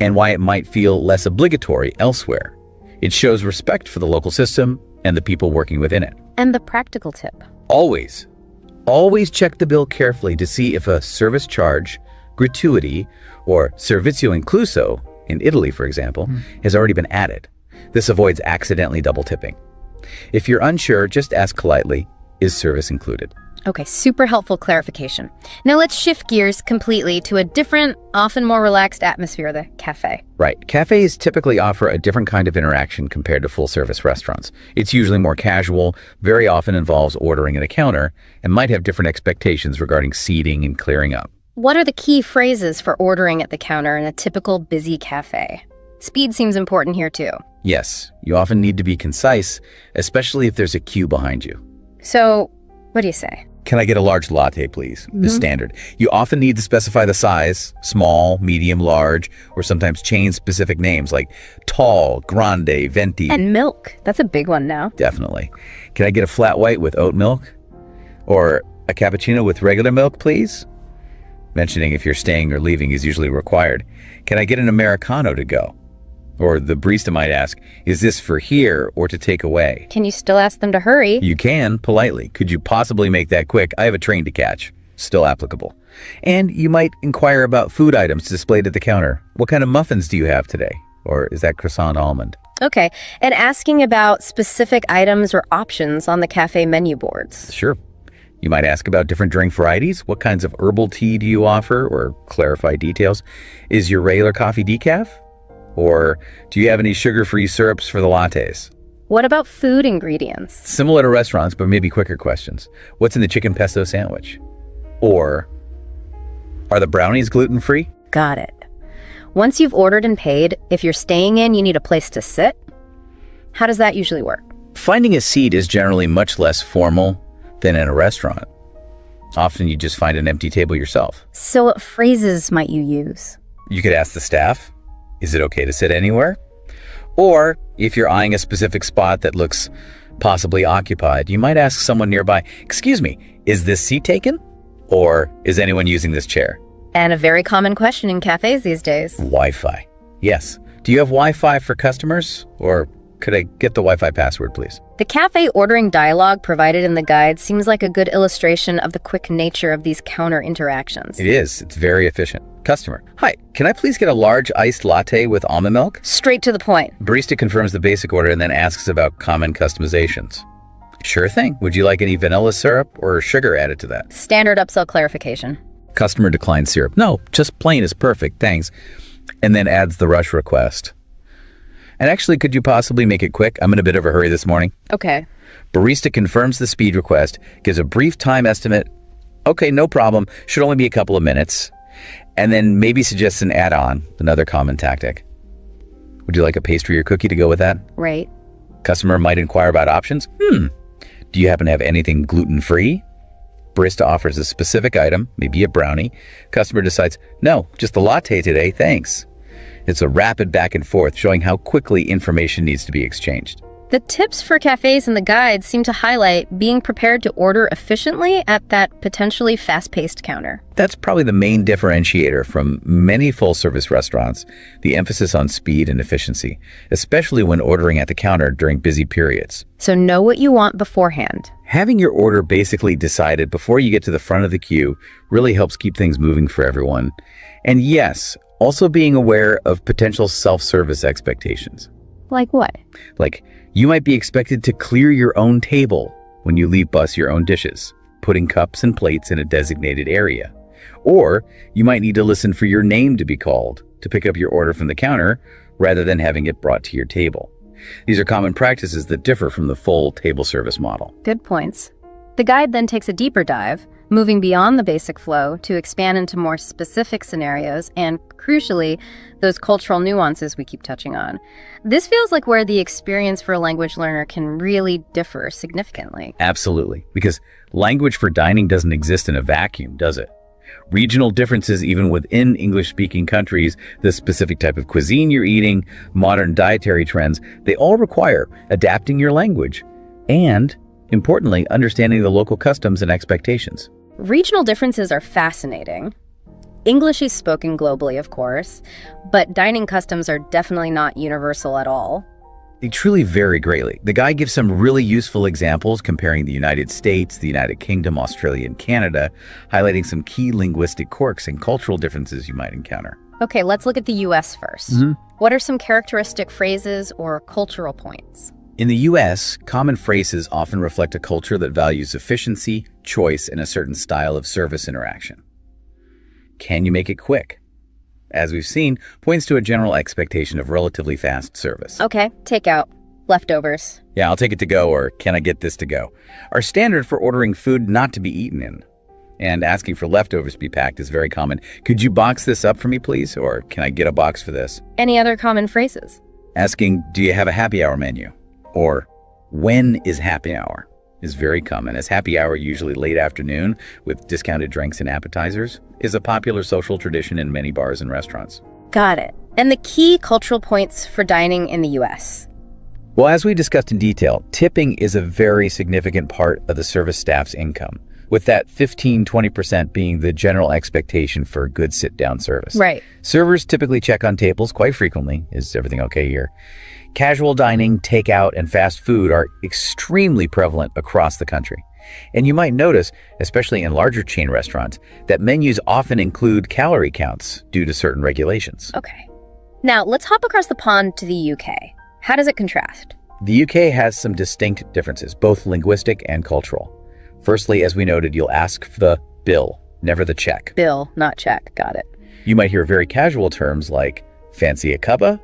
and why it might feel less obligatory elsewhere. It shows respect for the local system and the people working within it. And the practical tip. Always check the bill carefully to see if a service charge, gratuity, or servizio incluso, in Italy, for example, has already been added. This avoids accidentally double tipping. If you're unsure, just ask politely, is service included? Okay, super helpful clarification. Now let's shift gears completely to a different, often more relaxed atmosphere, the cafe. Right. Cafes typically offer a different kind of interaction compared to full-service restaurants. It's usually more casual, very often involves ordering at a counter, and might have different expectations regarding seating and clearing up. What are the key phrases for ordering at the counter in a typical busy cafe? Speed seems important here too. Yes, you often need to be concise, especially if there's a queue behind you. So, what do you say? Can I get a large latte, please? The standard. You often need to specify the size, small, medium, large, or sometimes chain-specific names like tall, grande, venti. And milk. That's a big one now. Definitely. Can I get a flat white with oat milk? Or a cappuccino with regular milk, please? Mentioning if you're staying or leaving is usually required. Can I get an Americano to go? Or the barista might ask, is this for here or to take away? Can you still ask them to hurry? You can, politely. Could you possibly make that quick? I have a train to catch. Still applicable. And you might inquire about food items displayed at the counter. What kind of muffins do you have today? Or is that croissant almond? Okay, and asking about specific items or options on the cafe menu boards. Sure. You might ask about different drink varieties. What kinds of herbal tea do you offer? Or clarify details. Is your regular coffee decaf? Or do you have any sugar-free syrups for the lattes? What about food ingredients? Similar to restaurants, but maybe quicker questions. What's in the chicken pesto sandwich? Or, are the brownies gluten-free? Got it. Once you've ordered and paid, if you're staying in, you need a place to sit. How does that usually work? Finding a seat is generally much less formal than in a restaurant. Often you just find an empty table yourself. So what phrases might you use? You could ask the staff, is it okay to sit anywhere? Or if you're eyeing a specific spot that looks possibly occupied, you might ask someone nearby, excuse me, is this seat taken? Or is anyone using this chair? And a very common question in cafes these days. Wi-Fi. Yes. Do you have Wi-Fi for customers? Or could I get the Wi-Fi password, please? The cafe ordering dialogue provided in the guide seems like a good illustration of the quick nature of these counter interactions. It is. It's very efficient. Customer. Hi, can I please get a large iced latte with almond milk? Straight to the point. Barista confirms the basic order and then asks about common customizations. Sure thing. Would you like any vanilla syrup or sugar added to that? Standard upsell clarification. Customer declines syrup. No, just plain is perfect, thanks. And then adds the rush request. And actually, could you possibly make it quick? I'm in a bit of a hurry this morning. Okay. Barista confirms the speed request, gives a brief time estimate. Okay, no problem. Should only be a couple of minutes. And then maybe suggests an add-on, another common tactic. Would you like a pastry or cookie to go with that? Right. Customer might inquire about options. Do you happen to have anything gluten-free? Barista offers a specific item, maybe a brownie. Customer decides, no, just a latte today, thanks. It's a rapid back and forth, showing how quickly information needs to be exchanged. The tips for cafes in the guide seem to highlight being prepared to order efficiently at that potentially fast-paced counter. That's probably the main differentiator from many full-service restaurants, the emphasis on speed and efficiency, especially when ordering at the counter during busy periods. So know what you want beforehand. Having your order basically decided before you get to the front of the queue really helps keep things moving for everyone. And yes, also being aware of potential self-service expectations. Like what? Like, you might be expected to clear your own table when you leave bus your own dishes, putting cups and plates in a designated area. Or you might need to listen for your name to be called to pick up your order from the counter rather than having it brought to your table. These are common practices that differ from the full table service model. Good points. The guide then takes a deeper dive, moving beyond the basic flow to expand into more specific scenarios and, crucially, those cultural nuances we keep touching on. This feels like where the experience for a language learner can really differ significantly. Absolutely, because language for dining doesn't exist in a vacuum, does it? Regional differences even within English-speaking countries, the specific type of cuisine you're eating, modern dietary trends, they all require adapting your language and, importantly, understanding the local customs and expectations. Regional differences are fascinating. English is spoken globally, of course, but dining customs are definitely not universal at all. They truly vary greatly. The guide gives some really useful examples comparing the United States, the United Kingdom, Australia, and Canada, highlighting some key linguistic quirks and cultural differences you might encounter. Okay, let's look at the US first. What are some characteristic phrases or cultural points? In the US, common phrases often reflect a culture that values efficiency, choice, and a certain style of service interaction. Can you make it quick? As we've seen, points to a general expectation of relatively fast service. Okay, takeout, leftovers. Yeah, I'll take it to go, or can I get this to go? Are standard for ordering food not to be eaten in. And asking for leftovers to be packed is very common. Could you box this up for me, please? Or can I get a box for this? Any other common phrases? Asking, do you have a happy hour menu? Or when is happy hour? Is very common, as happy hour, usually late afternoon with discounted drinks and appetizers, is a popular social tradition in many bars and restaurants. Got it. And the key cultural points for dining in the US? Well, as we discussed in detail, tipping is a very significant part of the service staff's income, with that 15-20% being the general expectation for good sit-down service. Right. Servers typically check on tables quite frequently. Is everything okay here? Casual dining, takeout, and fast food are extremely prevalent across the country. And you might notice, especially in larger chain restaurants, that menus often include calorie counts due to certain regulations. Okay. Now, let's hop across the pond to the UK. How does it contrast? The UK has some distinct differences, both linguistic and cultural. Firstly, as we noted, you'll ask for the bill, never the check. Bill, not check. Got it. You might hear very casual terms like, fancy a cuppa?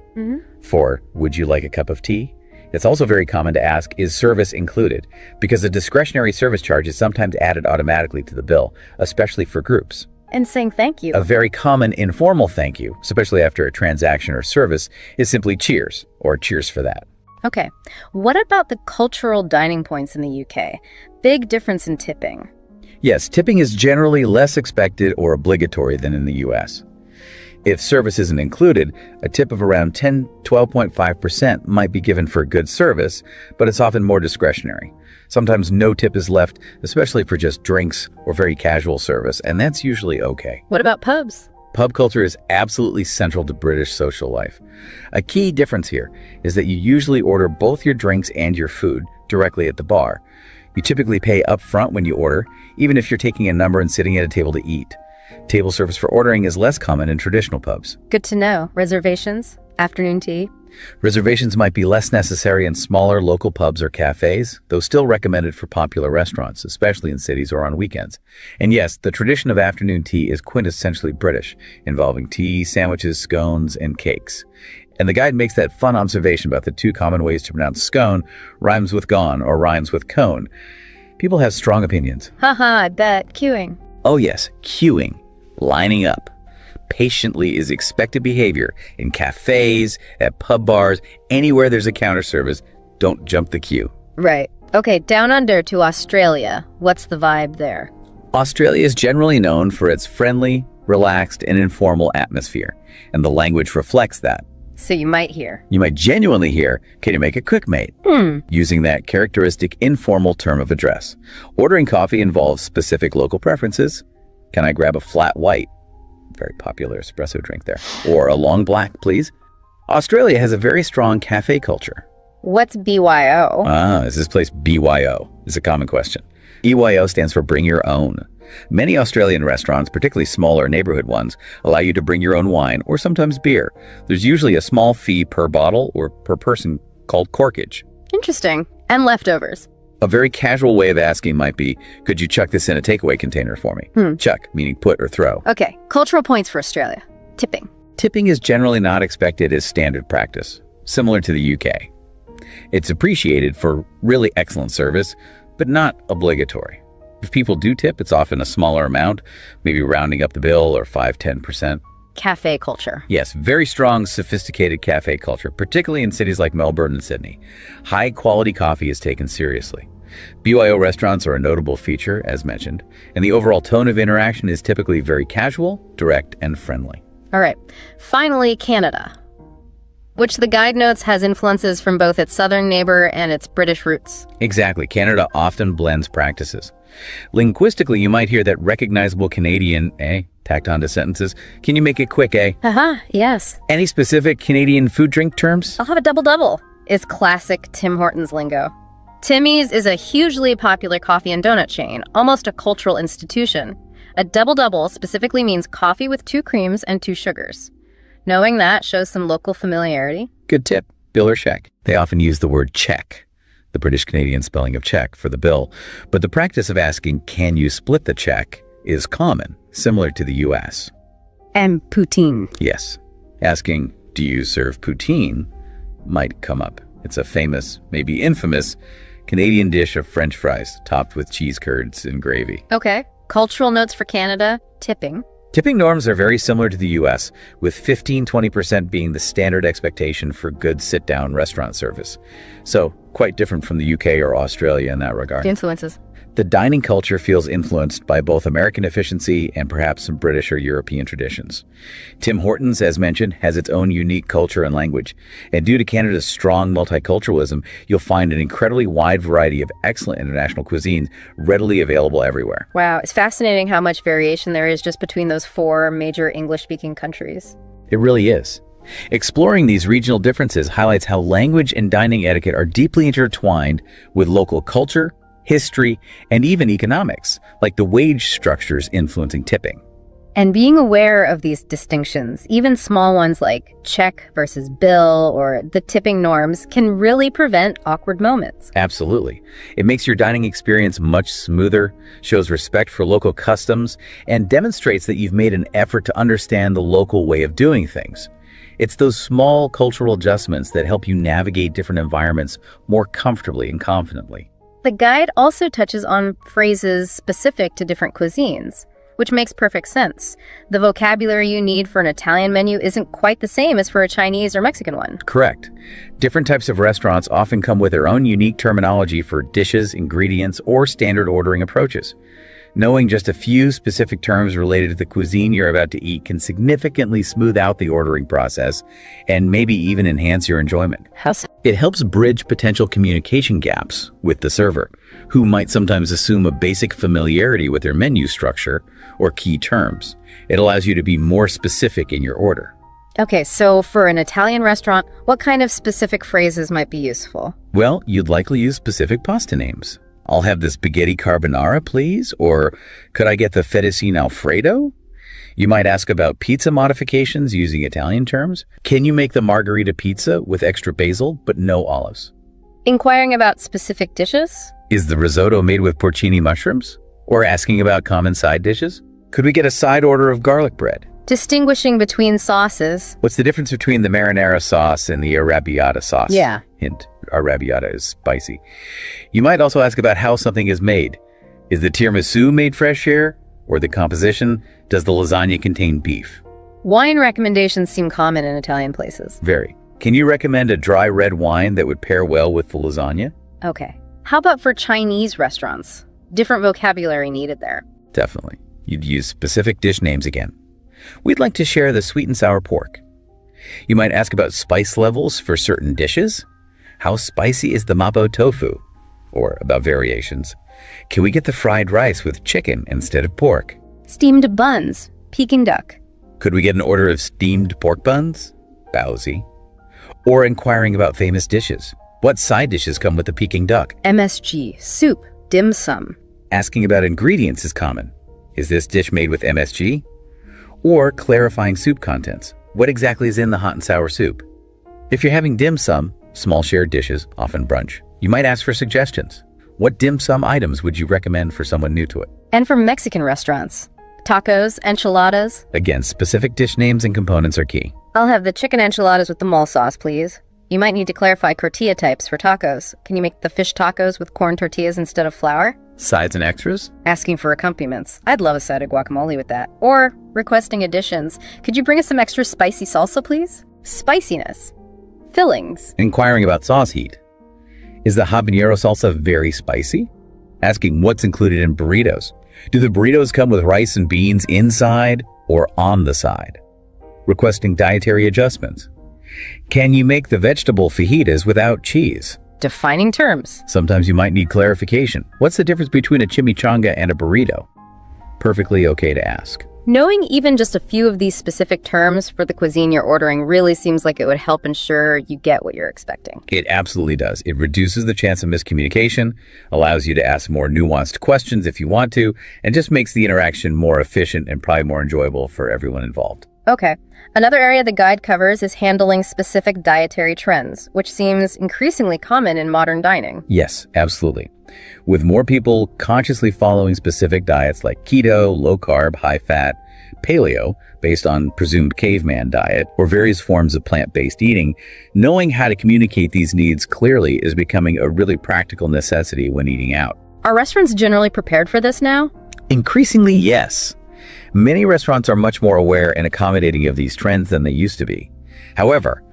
For, would you like a cup of tea? It's also very common to ask, is service included? Because a discretionary service charge is sometimes added automatically to the bill, especially for groups. And saying thank you. A very common informal thank you, especially after a transaction or service, is simply cheers, or cheers for that. Okay, what about the cultural dining points in the UK? Big difference in tipping. Yes, tipping is generally less expected or obligatory than in the US. If service isn't included, a tip of around 12.5% might be given for good service, but it's often more discretionary. Sometimes no tip is left, especially for just drinks or very casual service, and that's usually okay. What about pubs? Pub culture is absolutely central to British social life. A key difference here is that you usually order both your drinks and your food directly at the bar. You typically pay up front when you order, even if you're taking a number and sitting at a table to eat. Table service for ordering is less common in traditional pubs. Good to know. Reservations? Afternoon tea? Reservations might be less necessary in smaller local pubs or cafes, though still recommended for popular restaurants, especially in cities or on weekends. And yes, the tradition of afternoon tea is quintessentially British, involving tea, sandwiches, scones, and cakes. And the guide makes that fun observation about the two common ways to pronounce scone, rhymes with gone or rhymes with cone. People have strong opinions. Haha, I bet. Queuing. Oh yes, queuing, lining up. Patiently is expected behavior in cafes, at pub bars, anywhere there's a counter service. Don't jump the queue. Right. Okay, down under to Australia. What's the vibe there? Australia is generally known for its friendly, relaxed, and informal atmosphere, and the language reflects that. So you might hear. You might genuinely hear, can you make it quick, mate? Using that characteristic informal term of address. Ordering coffee involves specific local preferences. Can I grab a flat white? Very popular espresso drink there. Or a long black, please. Australia has a very strong cafe culture. What's BYO? Is this place BYO? Is a common question. EYO stands for bring your own. Many Australian restaurants, particularly smaller neighborhood ones, allow you to bring your own wine or sometimes beer. There's usually a small fee per bottle or per person called corkage. Interesting. And leftovers. A very casual way of asking might be, could you chuck this in a takeaway container for me? Chuck, meaning put or throw. Okay, cultural points for Australia. Tipping. Tipping is generally not expected as standard practice, similar to the UK. It's appreciated for really excellent service, but not obligatory. If people do tip, it's often a smaller amount, maybe rounding up the bill or 5–10%. Cafe culture. Yes, very strong, sophisticated cafe culture, particularly in cities like Melbourne and Sydney. High-quality coffee is taken seriously. BYO restaurants are a notable feature, as mentioned, and the overall tone of interaction is typically very casual, direct, and friendly. All right. Finally, Canada, which the guide notes has influences from both its southern neighbor and its British roots. Exactly. Canada often blends practices. Linguistically, you might hear that recognizable Canadian, tacked onto sentences. Can you make it quick, Haha, yes. Any specific Canadian food drink terms? I'll have a double-double. Is classic Tim Hortons lingo. Timmy's is a hugely popular coffee and donut chain, almost a cultural institution. A double-double specifically means coffee with 2 creams and 2 sugars. Knowing that shows some local familiarity. Good tip. Bill or check. They often use the word check, the British-Canadian spelling of check, for the bill. But the practice of asking, can you split the check, is common, similar to the US. And poutine. Yes. Asking, do you serve poutine, might come up. It's a famous, maybe infamous, Canadian dish of French fries topped with cheese curds and gravy. Okay. Cultural notes for Canada. Tipping. Tipping norms are very similar to the US, with 15–20% being the standard expectation for good sit-down restaurant service. So, quite different from the UK or Australia in that regard. The influences. The dining culture feels influenced by both American efficiency and perhaps some British or European traditions. Tim Hortons, as mentioned, has its own unique culture and language. And due to Canada's strong multiculturalism, you'll find an incredibly wide variety of excellent international cuisines readily available everywhere. Wow, it's fascinating how much variation there is just between those 4 major English-speaking countries. It really is. Exploring these regional differences highlights how language and dining etiquette are deeply intertwined with local culture, history, and even economics, like the wage structures influencing tipping. And being aware of these distinctions, even small ones like check versus bill or the tipping norms, can really prevent awkward moments. Absolutely. It makes your dining experience much smoother, shows respect for local customs, and demonstrates that you've made an effort to understand the local way of doing things. It's those small cultural adjustments that help you navigate different environments more comfortably and confidently. The guide also touches on phrases specific to different cuisines, which makes perfect sense. The vocabulary you need for an Italian menu isn't quite the same as for a Chinese or Mexican one. Correct. Different types of restaurants often come with their own unique terminology for dishes, ingredients, or standard ordering approaches. Knowing just a few specific terms related to the cuisine you're about to eat can significantly smooth out the ordering process and maybe even enhance your enjoyment. It helps bridge potential communication gaps with the server, who might sometimes assume a basic familiarity with their menu structure or key terms. It allows you to be more specific in your order. Okay, so for an Italian restaurant, what kind of specific phrases might be useful? Well, you'd likely use specific pasta names. I'll have the spaghetti carbonara, please, or could I get the fettuccine alfredo? You might ask about pizza modifications using Italian terms. Can you make the margherita pizza with extra basil but no olives? Inquiring about specific dishes? Is the risotto made with porcini mushrooms? Or asking about common side dishes? Could we get a side order of garlic bread? Distinguishing between sauces. What's the difference between the marinara sauce and the arrabbiata sauce? Yeah. Hint, arrabbiata is spicy. You might also ask about how something is made. Is the tiramisu made fresh here? Or the composition? Does the lasagna contain beef? Wine recommendations seem common in Italian places. Very. Can you recommend a dry red wine that would pair well with the lasagna? Okay. How about for Chinese restaurants? Different vocabulary needed there. Definitely. You'd use specific dish names again. We'd like to share the sweet and sour pork. You might ask about spice levels for certain dishes. How spicy is the mapo tofu? Or about variations. Can we get the fried rice with chicken instead of pork? Steamed buns. Peking duck. Could we get an order of steamed pork buns? Baozi. Or inquiring about famous dishes. What side dishes come with the Peking duck? MSG. Soup. Dim sum. Asking about ingredients is common. Is this dish made with MSG? Or clarifying soup contents. What exactly is in the hot and sour soup? If you're having dim sum, small shared dishes, often brunch, you might ask for suggestions. What dim sum items would you recommend for someone new to it? And for Mexican restaurants, tacos, enchiladas. Again, specific dish names and components are key. I'll have the chicken enchiladas with the mole sauce, please. You might need to clarify tortilla types for tacos. Can you make the fish tacos with corn tortillas instead of flour? Sides and extras? Asking for accompaniments. I'd love a side of guacamole with that. Or requesting additions. Could you bring us some extra spicy salsa, please? Spiciness. Fillings. Inquiring about sauce heat. Is the habanero salsa very spicy? Asking what's included in burritos. Do the burritos come with rice and beans inside or on the side? Requesting dietary adjustments. Can you make the vegetable fajitas without cheese? Defining terms. Sometimes you might need clarification. What's the difference between a chimichanga and a burrito? Perfectly okay to ask. Knowing even just a few of these specific terms for the cuisine you're ordering really seems like it would help ensure you get what you're expecting. It absolutely does. It reduces the chance of miscommunication, allows you to ask more nuanced questions if you want to, and just makes the interaction more efficient and probably more enjoyable for everyone involved. Okay. Another area the guide covers is handling specific dietary trends, which seems increasingly common in modern dining. Yes, absolutely. With more people consciously following specific diets like keto, low carb, high fat, paleo, based on presumed caveman diet, or various forms of plant-based eating, knowing how to communicate these needs clearly is becoming a really practical necessity when eating out. Are restaurants generally prepared for this now? Increasingly, yes. Many restaurants are much more aware and accommodating of these trends than they used to be. However,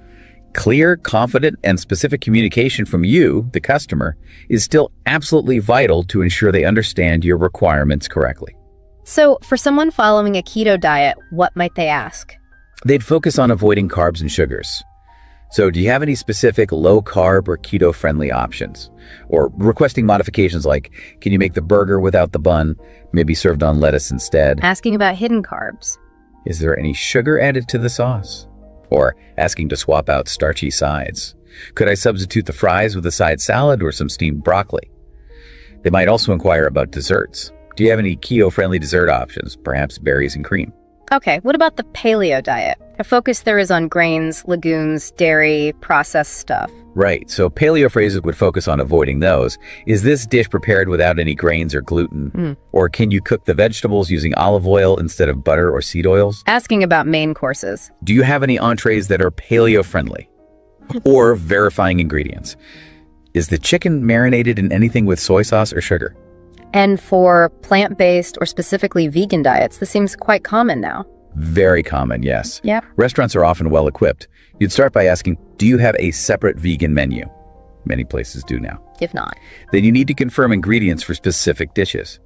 clear, confident, and specific communication from you, the customer, is still absolutely vital to ensure they understand your requirements correctly. So, for someone following a keto diet, what might they ask? They'd focus on avoiding carbs and sugars. So, do you have any specific low-carb or keto-friendly options? Or requesting modifications like, can you make the burger without the bun, maybe served on lettuce instead? Asking about hidden carbs. Is there any sugar added to the sauce? Or asking to swap out starchy sides. Could I substitute the fries with a side salad or some steamed broccoli? They might also inquire about desserts. Do you have any keto-friendly dessert options, perhaps berries and cream? Okay, what about the paleo diet? A focus there is on grains, legumes, dairy, processed stuff. Right, so paleo phrases would focus on avoiding those. Is this dish prepared without any grains or gluten? Or can you cook the vegetables using olive oil instead of butter or seed oils? Asking about main courses. Do you have any entrees that are paleo-friendly? Or verifying ingredients. Is the chicken marinated in anything with soy sauce or sugar? And for plant-based or specifically vegan diets, this seems quite common now. Very common, yes. Yeah. Restaurants are often well equipped. You'd start by asking, do you have a separate vegan menu? Many places do now. If not. Then you need to confirm ingredients for specific dishes.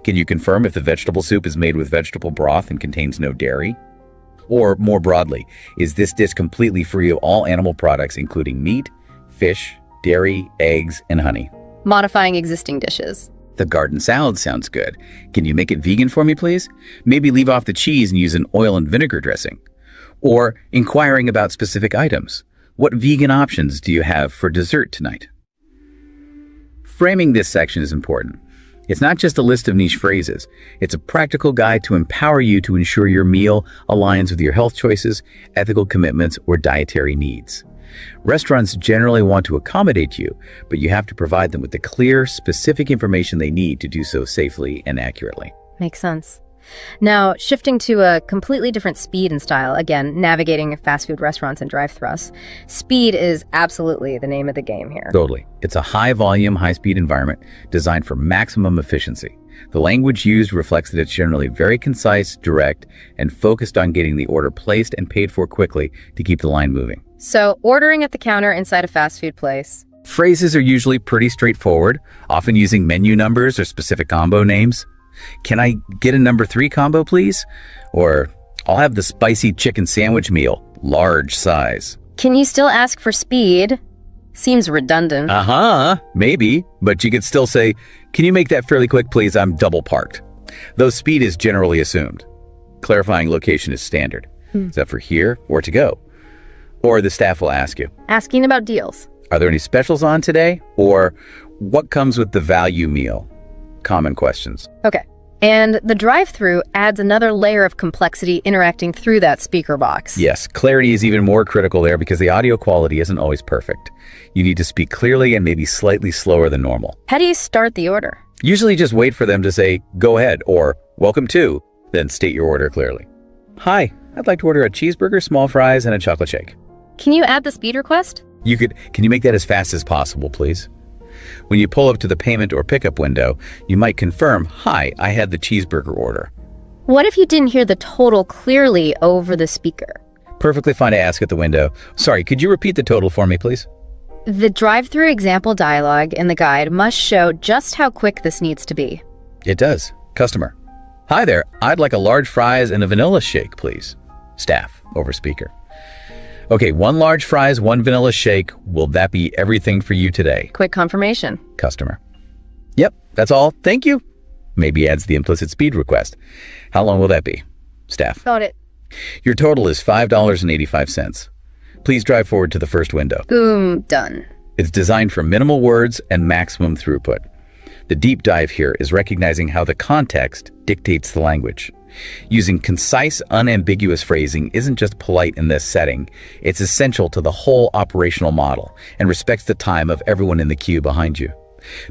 Can you confirm if the vegetable soup is made with vegetable broth and contains no dairy? Or more broadly, is this dish completely free of all animal products including meat, fish, dairy, eggs, and honey? Modifying existing dishes. The garden salad sounds good. Can you make it vegan for me, please? Maybe leave off the cheese and use an oil and vinegar dressing. Or inquiring about specific items. What vegan options do you have for dessert tonight? Framing this section is important. It's not just a list of niche phrases. It's a practical guide to empower you to ensure your meal aligns with your health choices, ethical commitments, or dietary needs. Restaurants generally want to accommodate you, but you have to provide them with the clear, specific information they need to do so safely and accurately. Makes sense. Now, shifting to a completely different speed and style, again, navigating fast food restaurants and drive-thrus. Speed is absolutely the name of the game here. Totally. It's a high-volume, high-speed environment designed for maximum efficiency. The language used reflects that it's generally very concise, direct, and focused on getting the order placed and paid for quickly to keep the line moving. So, ordering at the counter inside a fast food place. Phrases are usually pretty straightforward, often using menu numbers or specific combo names. Can I get a number 3 combo, please? Or, I'll have the spicy chicken sandwich meal, large size. Can you still ask for speed? Seems redundant. Maybe, but you could still say, can you make that fairly quick, please? I'm double parked. Though speed is generally assumed. Clarifying location is standard. Is that for here or to go? Or the staff will ask you. Asking about deals. Are there any specials on today? Or what comes with the value meal? Common questions. Okay. And the drive-thru adds another layer of complexity interacting through that speaker box. Yes, clarity is even more critical there because the audio quality isn't always perfect. You need to speak clearly and maybe slightly slower than normal. How do you start the order? Usually just wait for them to say, go ahead, or welcome to, then state your order clearly. Hi, I'd like to order a cheeseburger, small fries, and a chocolate shake. Can you add the speed request? Can you make that as fast as possible, please? When you pull up to the payment or pickup window, you might confirm, hi, I had the cheeseburger order. What if you didn't hear the total clearly over the speaker? Perfectly fine to ask at the window. Sorry, could you repeat the total for me, please? The drive-thru example dialogue in the guide must show just how quick this needs to be. It does. Customer. Hi there, I'd like a large fries and a vanilla shake, please. Staff, over speaker. Okay, 1 large fries, 1 vanilla shake. Will that be everything for you today? Quick confirmation. Customer. Yep, that's all. Thank you. Maybe adds the implicit speed request. How long will that be? Staff. Got it. Your total is $5.85. Please drive forward to the first window. Boom, done. It's designed for minimal words and maximum throughput. The deep dive here is recognizing how the context dictates the language. Using concise, unambiguous phrasing isn't just polite in this setting, it's essential to the whole operational model and respects the time of everyone in the queue behind you.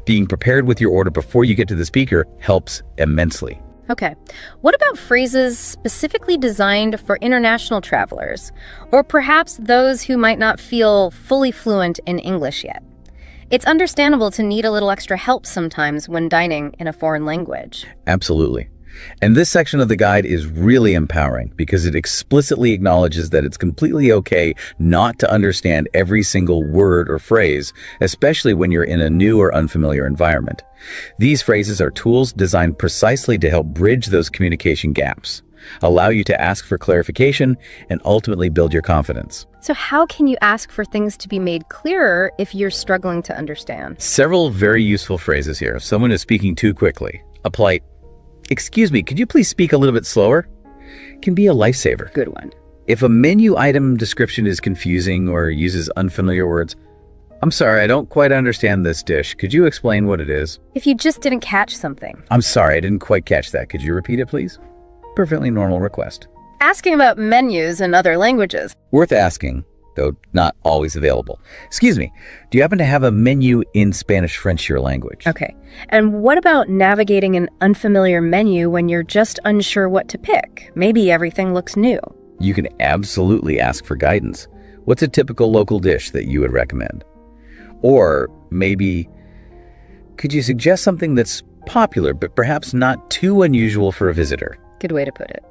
Being prepared with your order before you get to the speaker helps immensely. Okay. What about phrases specifically designed for international travelers, or perhaps those who might not feel fully fluent in English yet? It's understandable to need a little extra help sometimes when dining in a foreign language. Absolutely. And this section of the guide is really empowering because it explicitly acknowledges that it's completely okay not to understand every single word or phrase, especially when you're in a new or unfamiliar environment. These phrases are tools designed precisely to help bridge those communication gaps, allow you to ask for clarification, and ultimately build your confidence. So how can you ask for things to be made clearer if you're struggling to understand? Several very useful phrases here. If someone is speaking too quickly, a polite, "Excuse me, could you please speak a little bit slower?" can be a lifesaver. Good one. If a menu item description is confusing or uses unfamiliar words, "I'm sorry, I don't quite understand this dish. Could you explain what it is?" If you just didn't catch something. "I'm sorry, I didn't quite catch that. Could you repeat it, please?" perfectly normal request. Asking about menus in other languages. Worth asking, though not always available. Excuse me, do you happen to have a menu in Spanish, French, your language? Okay. And what about navigating an unfamiliar menu when you're just unsure what to pick? Maybe everything looks new. You can absolutely ask for guidance. What's a typical local dish that you would recommend? Or maybe, could you suggest something that's popular but perhaps not too unusual for a visitor? Good way to put it.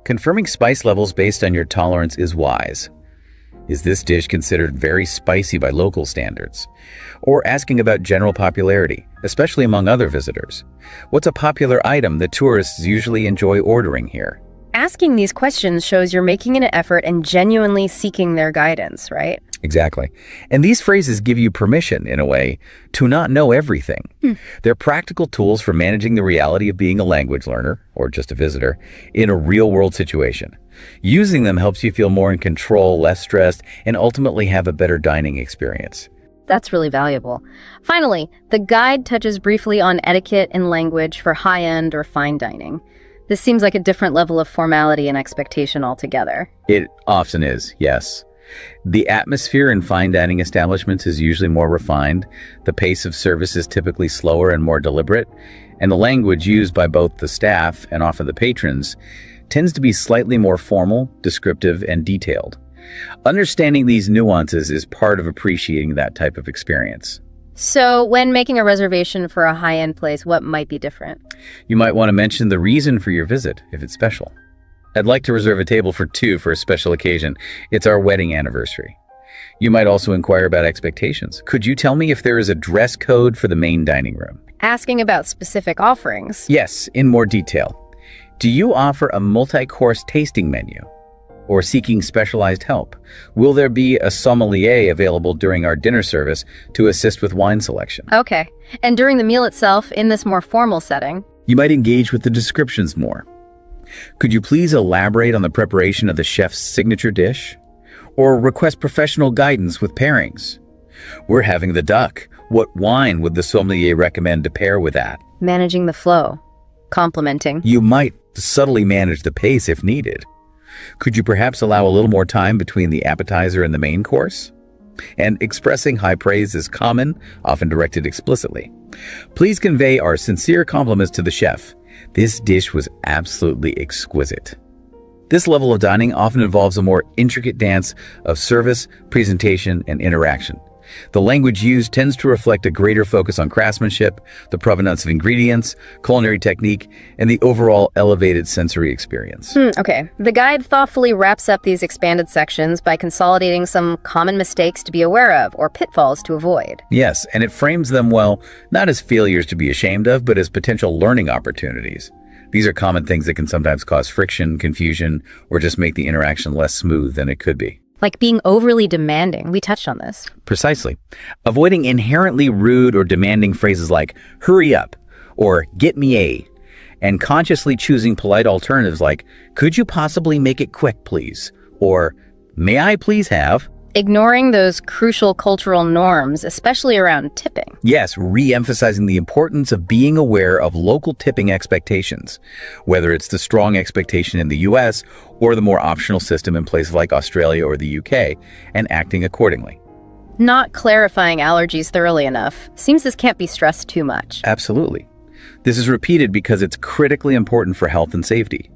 Confirming spice levels based on your tolerance is wise. Is this dish considered very spicy by local standards? Or asking about general popularity, especially among other visitors. What's a popular item that tourists usually enjoy ordering here? Asking these questions shows you're making an effort and genuinely seeking their guidance, right? Exactly. And these phrases give you permission, in a way, to not know everything. They're practical tools for managing the reality of being a language learner, or just a visitor, in a real-world situation. Using them helps you feel more in control, less stressed, and ultimately have a better dining experience. That's really valuable. Finally, the guide touches briefly on etiquette in language for high-end or fine dining. This seems like a different level of formality and expectation altogether. It often is, yes. The atmosphere in fine dining establishments is usually more refined, the pace of service is typically slower and more deliberate, and the language used by both the staff and often the patrons tends to be slightly more formal, descriptive, and detailed. Understanding these nuances is part of appreciating that type of experience. So, when making a reservation for a high-end place, what might be different? You might want to mention the reason for your visit, if it's special. I'd like to reserve a table for two for a special occasion. It's our wedding anniversary. You might also inquire about expectations. Could you tell me if there is a dress code for the main dining room? Asking about specific offerings. Yes, in more detail. Do you offer a multi-course tasting menu? Or seeking specialized help? Will there be a sommelier available during our dinner service to assist with wine selection? Okay. And during the meal itself, in this more formal setting? You might engage with the descriptions more. Could you please elaborate on the preparation of the chef's signature dish? Or request professional guidance with pairings? We're having the duck. What wine would the sommelier recommend to pair with that? Managing the flow. Complimenting. You might subtly manage the pace if needed. Could you perhaps allow a little more time between the appetizer and the main course? And expressing high praise is common, often directed explicitly. Please convey our sincere compliments to the chef. This dish was absolutely exquisite. This level of dining often involves a more intricate dance of service, presentation, and interaction. The language used tends to reflect a greater focus on craftsmanship, the provenance of ingredients, culinary technique, and the overall elevated sensory experience. Okay. The guide thoughtfully wraps up these expanded sections by consolidating some common mistakes to be aware of or pitfalls to avoid. Yes, and it frames them well, not as failures to be ashamed of, but as potential learning opportunities. These are common things that can sometimes cause friction, confusion, or just make the interaction less smooth than it could be. Like being overly demanding. We touched on this. Precisely. Avoiding inherently rude or demanding phrases like, hurry up, or get me a, and consciously choosing polite alternatives like, could you possibly make it quick, please? Or, may I please have? Ignoring those crucial cultural norms, especially around tipping. Yes, re-emphasizing the importance of being aware of local tipping expectations, whether it's the strong expectation in the US or the more optional system in places like Australia or the UK, and acting accordingly. Not clarifying allergies thoroughly enough. Seems this can't be stressed too much. Absolutely. This is repeated because it's critically important for health and safety.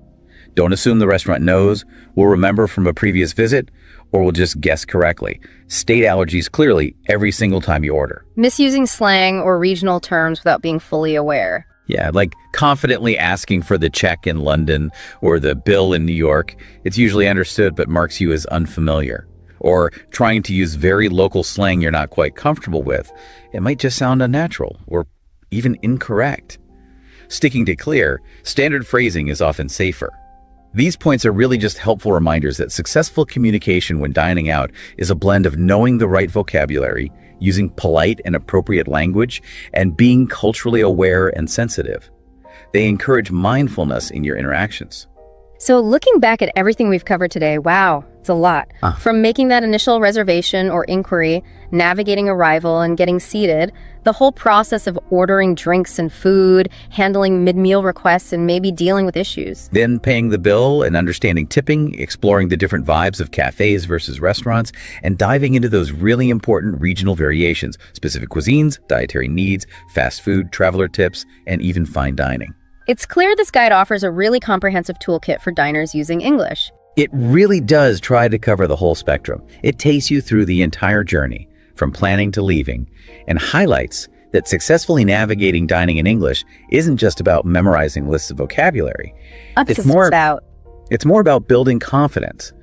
Don't assume the restaurant knows, will remember from a previous visit, or will just guess correctly. State allergies clearly every single time you order. Misusing slang or regional terms without being fully aware. Yeah, like confidently asking for the check in London or the bill in New York. It's usually understood but marks you as unfamiliar. Or trying to use very local slang you're not quite comfortable with. It might just sound unnatural or even incorrect. Sticking to clear, standard phrasing is often safer. These points are really just helpful reminders that successful communication when dining out is a blend of knowing the right vocabulary, using polite and appropriate language, and being culturally aware and sensitive. They encourage mindfulness in your interactions. So looking back at everything we've covered today, wow, it's a lot. From making that initial reservation or inquiry, navigating arrival and getting seated, the whole process of ordering drinks and food, handling mid-meal requests, and maybe dealing with issues. Then paying the bill and understanding tipping, exploring the different vibes of cafes versus restaurants, and diving into those really important regional variations, specific cuisines, dietary needs, fast food, traveler tips, and even fine dining. It's clear this guide offers a really comprehensive toolkit for diners using English. It really does try to cover the whole spectrum. It takes you through the entire journey, from planning to leaving, and highlights that successfully navigating dining in English isn't just about memorizing lists of vocabulary. It's more about building confidence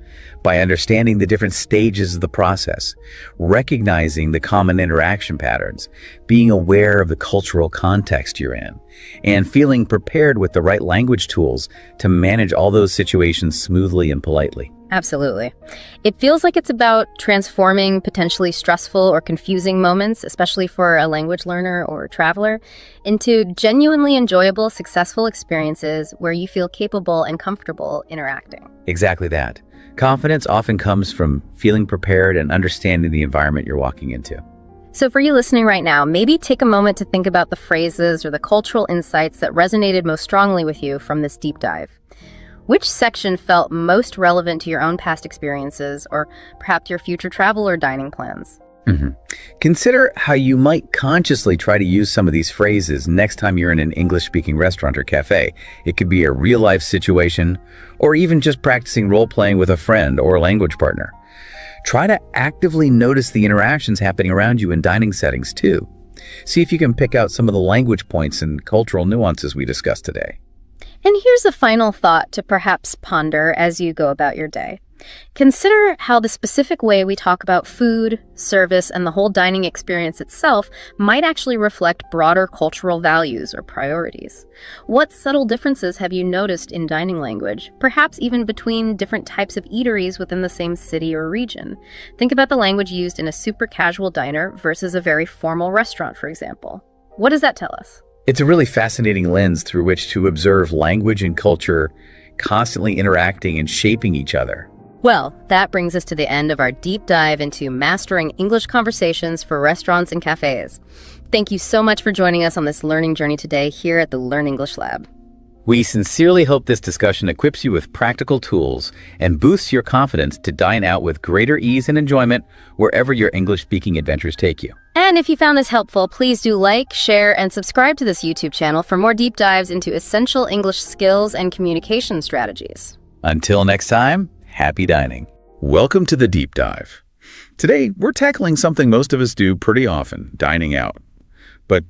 by understanding the different stages of the process, recognizing the common interaction patterns, being aware of the cultural context you're in, and feeling prepared with the right language tools to manage all those situations smoothly and politely. Absolutely. It feels like it's about transforming potentially stressful or confusing moments, especially for a language learner or traveler, into genuinely enjoyable, successful experiences where you feel capable and comfortable interacting. Exactly that. Confidence often comes from feeling prepared and understanding the environment you're walking into. So for you listening right now, maybe take a moment to think about the phrases or the cultural insights that resonated most strongly with you from this deep dive. Which section felt most relevant to your own past experiences or perhaps your future travel or dining plans? Consider how you might consciously try to use some of these phrases next time you're in an English-speaking restaurant or cafe. It could be a real-life situation, or even just practicing role-playing with a friend or a language partner. Try to actively notice the interactions happening around you in dining settings, too. See if you can pick out some of the language points and cultural nuances we discussed today. And here's a final thought to perhaps ponder as you go about your day. Consider how the specific way we talk about food, service, and the whole dining experience itself might actually reflect broader cultural values or priorities. What subtle differences have you noticed in dining language, perhaps even between different types of eateries within the same city or region? Think about the language used in a super casual diner versus a very formal restaurant, for example. What does that tell us? It's a really fascinating lens through which to observe language and culture constantly interacting and shaping each other. Well, that brings us to the end of our deep dive into mastering English conversations for restaurants and cafes. Thank you so much for joining us on this learning journey today here at the Learn English Lab. We sincerely hope this discussion equips you with practical tools and boosts your confidence to dine out with greater ease and enjoyment wherever your English-speaking adventures take you. And if you found this helpful, please do like, share, and subscribe to this YouTube channel for more deep dives into essential English skills and communication strategies. Until next time, happy dining. Welcome to the Deep Dive. Today, we're tackling something most of us do pretty often, dining out. But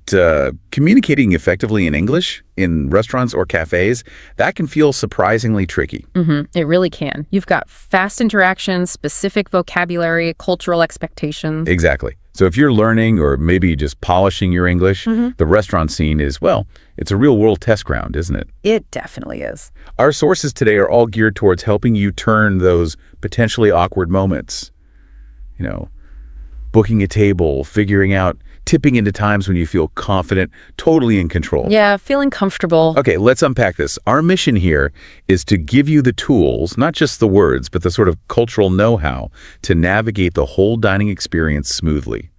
communicating effectively in English in restaurants or cafes, that can feel surprisingly tricky. It really can. You've got fast interactions, specific vocabulary, cultural expectations. Exactly. So if you're learning or maybe just polishing your English, the restaurant scene is, well, it's a real-world test ground, isn't it? It definitely is. Our sources today are all geared towards helping you turn those potentially awkward moments, booking a table, figuring out, tipping into times when you feel confident, totally in control. Yeah, feeling comfortable. Okay, let's unpack this. Our mission here is to give you the tools, not just the words, but the sort of cultural know-how to navigate the whole dining experience smoothly.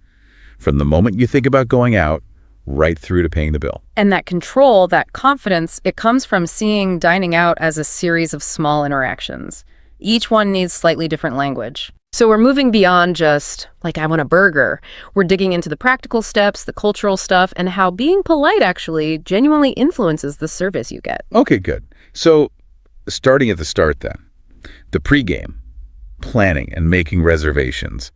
From the moment you think about going out, right through to paying the bill. And that control, that confidence, it comes from seeing dining out as a series of small interactions. Each one needs slightly different language. So we're moving beyond just, like, I want a burger. We're digging into the practical steps, the cultural stuff, and how being polite actually genuinely influences the service you get. Okay, good. So starting at the start then, the pregame, planning and making reservations.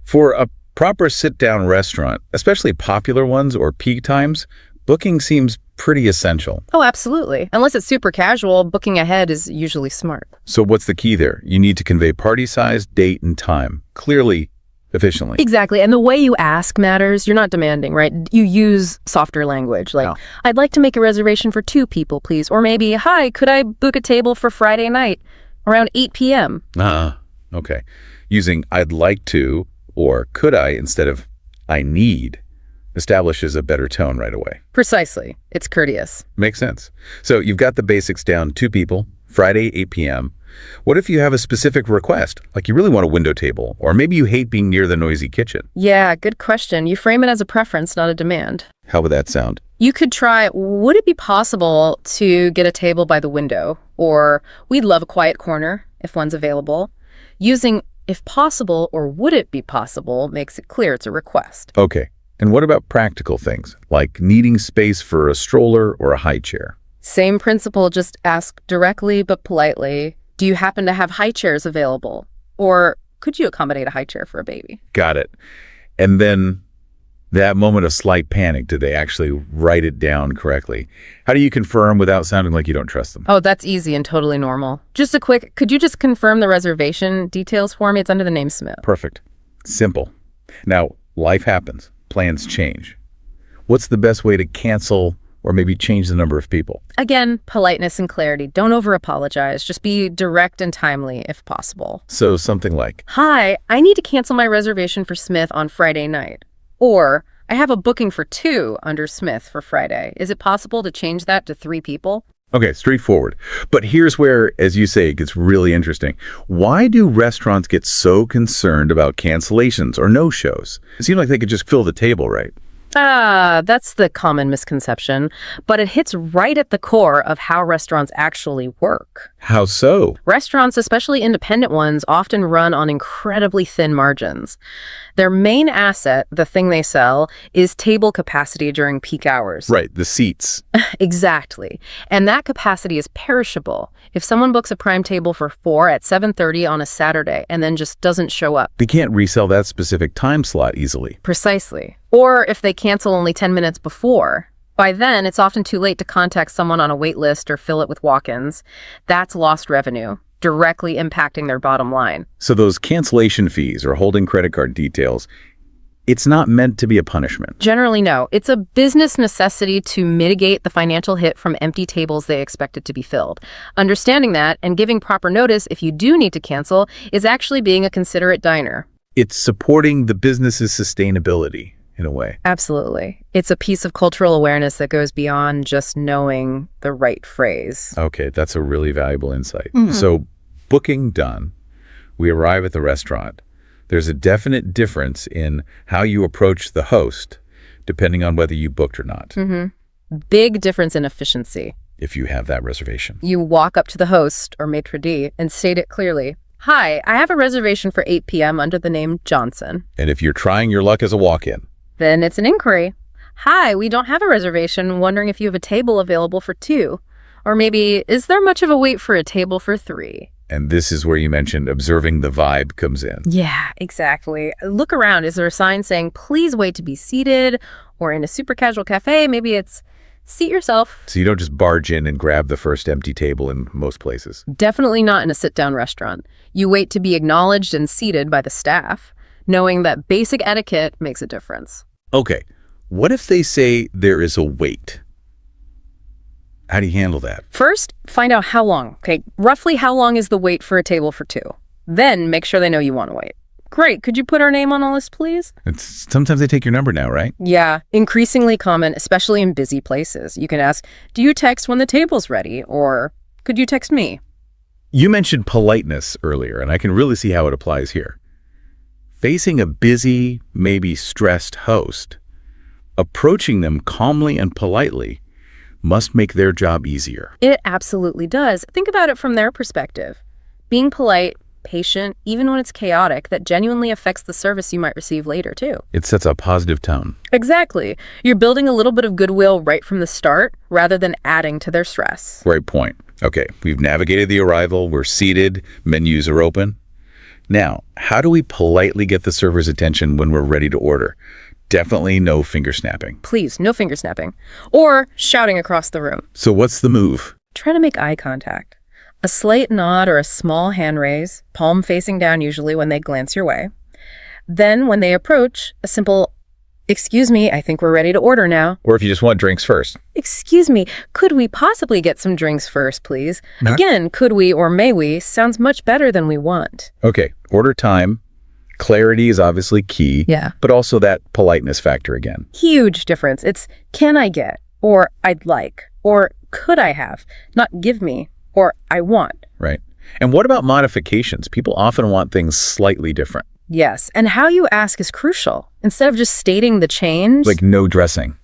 For a proper sit-down restaurant, especially popular ones or peak times, booking seems pretty essential. Oh, absolutely. Unless it's super casual, booking ahead is usually smart. So what's the key there? You need to convey party size, date, and time clearly, efficiently. Exactly. And the way you ask matters. You're not demanding, right? You use softer language, like, I'd like to make a reservation for 2 people, please. Or maybe, hi, could I book a table for Friday night around 8 p.m.? Okay. Using I'd like to or could I instead of I need Establishes a better tone right away. Precisely. It's courteous. Makes sense. So you've got the basics down, 2 people, Friday, 8 p.m. What if you have a specific request, like you really want a window table, or maybe you hate being near the noisy kitchen? Yeah, good question. You frame it as a preference, not a demand. How would that sound? You could try, would it be possible to get a table by the window? Or we'd love a quiet corner if one's available. Using if possible or would it be possible makes it clear it's a request. Okay. And what about practical things, like needing space for a stroller or a high chair? Same principle, just ask directly but politely. Do you happen to have high chairs available? Or could you accommodate a high chair for a baby? Got it. And then that moment of slight panic, did they actually write it down correctly? How do you confirm without sounding like you don't trust them? Oh, that's easy and totally normal. Just a quick, could you just confirm the reservation details for me? It's under the name Smith. Perfect. Simple. Now, life happens. Plans change. What's the best way to cancel or maybe change the number of people? Again, politeness and clarity. Don't over-apologize. Just be direct and timely if possible. So something like, Hi, I need to cancel my reservation for Smith on Friday night. Or, I have a booking for 2 under Smith for Friday. Is it possible to change that to 3 people? okay, straightforward. But here's where, as you say, it gets really interesting. Why do restaurants get so concerned about cancellations or no-shows? It seems like they could just fill the table, right? That's the common misconception, but it hits right at the core of how restaurants actually work. How so? Restaurants, especially independent ones, often run on incredibly thin margins. Their main asset, the thing they sell, is table capacity during peak hours. Right, the seats. Exactly. And that capacity is perishable. If someone books a prime table for 4 at 7:30 on a Saturday and then just doesn't show up. They can't resell that specific time slot easily. Precisely. Or if they cancel only 10 minutes before. By then, it's often too late to contact someone on a wait list or fill it with walk-ins. That's lost revenue, directly impacting their bottom line. So those cancellation fees or holding credit card details, it's not meant to be a punishment. Generally, no. It's a business necessity to mitigate the financial hit from empty tables they expected to be filled. Understanding that and giving proper notice if you do need to cancel is actually being a considerate diner. It's supporting the business's sustainability, in a way. Absolutely. It's a piece of cultural awareness that goes beyond just knowing the right phrase. Okay, that's a really valuable insight. So, booking done, we arrive at the restaurant. There's a definite difference in how you approach the host, depending on whether you booked or not, Big difference in efficiency. if you have that reservation. You walk up to the host or maitre d' and state it clearly. Hi, I have a reservation for 8 p.m. under the name Johnson. And if you're trying your luck as a walk-in, Then it's an inquiry. Hi, we don't have a reservation, wondering if you have a table available for 2. Or maybe, is there much of a wait for a table for 3? and this is where you mentioned observing the vibe comes in. Yeah, exactly. Look around. Is there a sign saying, please wait to be seated? Or in a super casual cafe, maybe it's seat yourself. So you don't just barge in and grab the first empty table in most places. Definitely not in a sit-down restaurant. You wait to be acknowledged and seated by the staff, knowing that basic etiquette makes a difference. Okay, what if they say there is a wait? How do you handle that? First, find out how long. Okay, roughly how long is the wait for a table for 2? Then make sure they know you want to wait. Great, could you put our name on the list, please? Sometimes they take your number now, right? Yeah, increasingly common, especially in busy places. You can ask, do you text when the table's ready? Or could you text me? You mentioned politeness earlier, and I can really see how it applies here. Facing a busy, maybe stressed host, approaching them calmly and politely must make their job easier. It absolutely does. Think about it from their perspective. Being polite, patient, even when it's chaotic, that genuinely affects the service you might receive later, too. It sets a positive tone. Exactly. You're building a little bit of goodwill right from the start, rather than adding to their stress. Great point. Okay, we've navigated the arrival, we're seated, menus are open. Now, how do we politely get the server's attention when we're ready to order? Definitely no finger snapping. Please, no finger snapping. Or shouting across the room. So what's the move? Try to make eye contact. A slight nod or a small hand raise, palm facing down usually when they glance your way. Then, when they approach, a simple, excuse me, I think we're ready to order now. Or if you just want drinks first. Excuse me, could we possibly get some drinks first, please? Again, could we or may we sounds much better than we want. Okay, order time, Clarity is obviously key, Yeah. but also that politeness factor again. Huge difference. It's can I get, or I'd like, or could I have, not give me, or I want. Right. And what about modifications? People often want things slightly different. Yes, and how you ask is crucial. Instead of just stating the change, Like no dressing.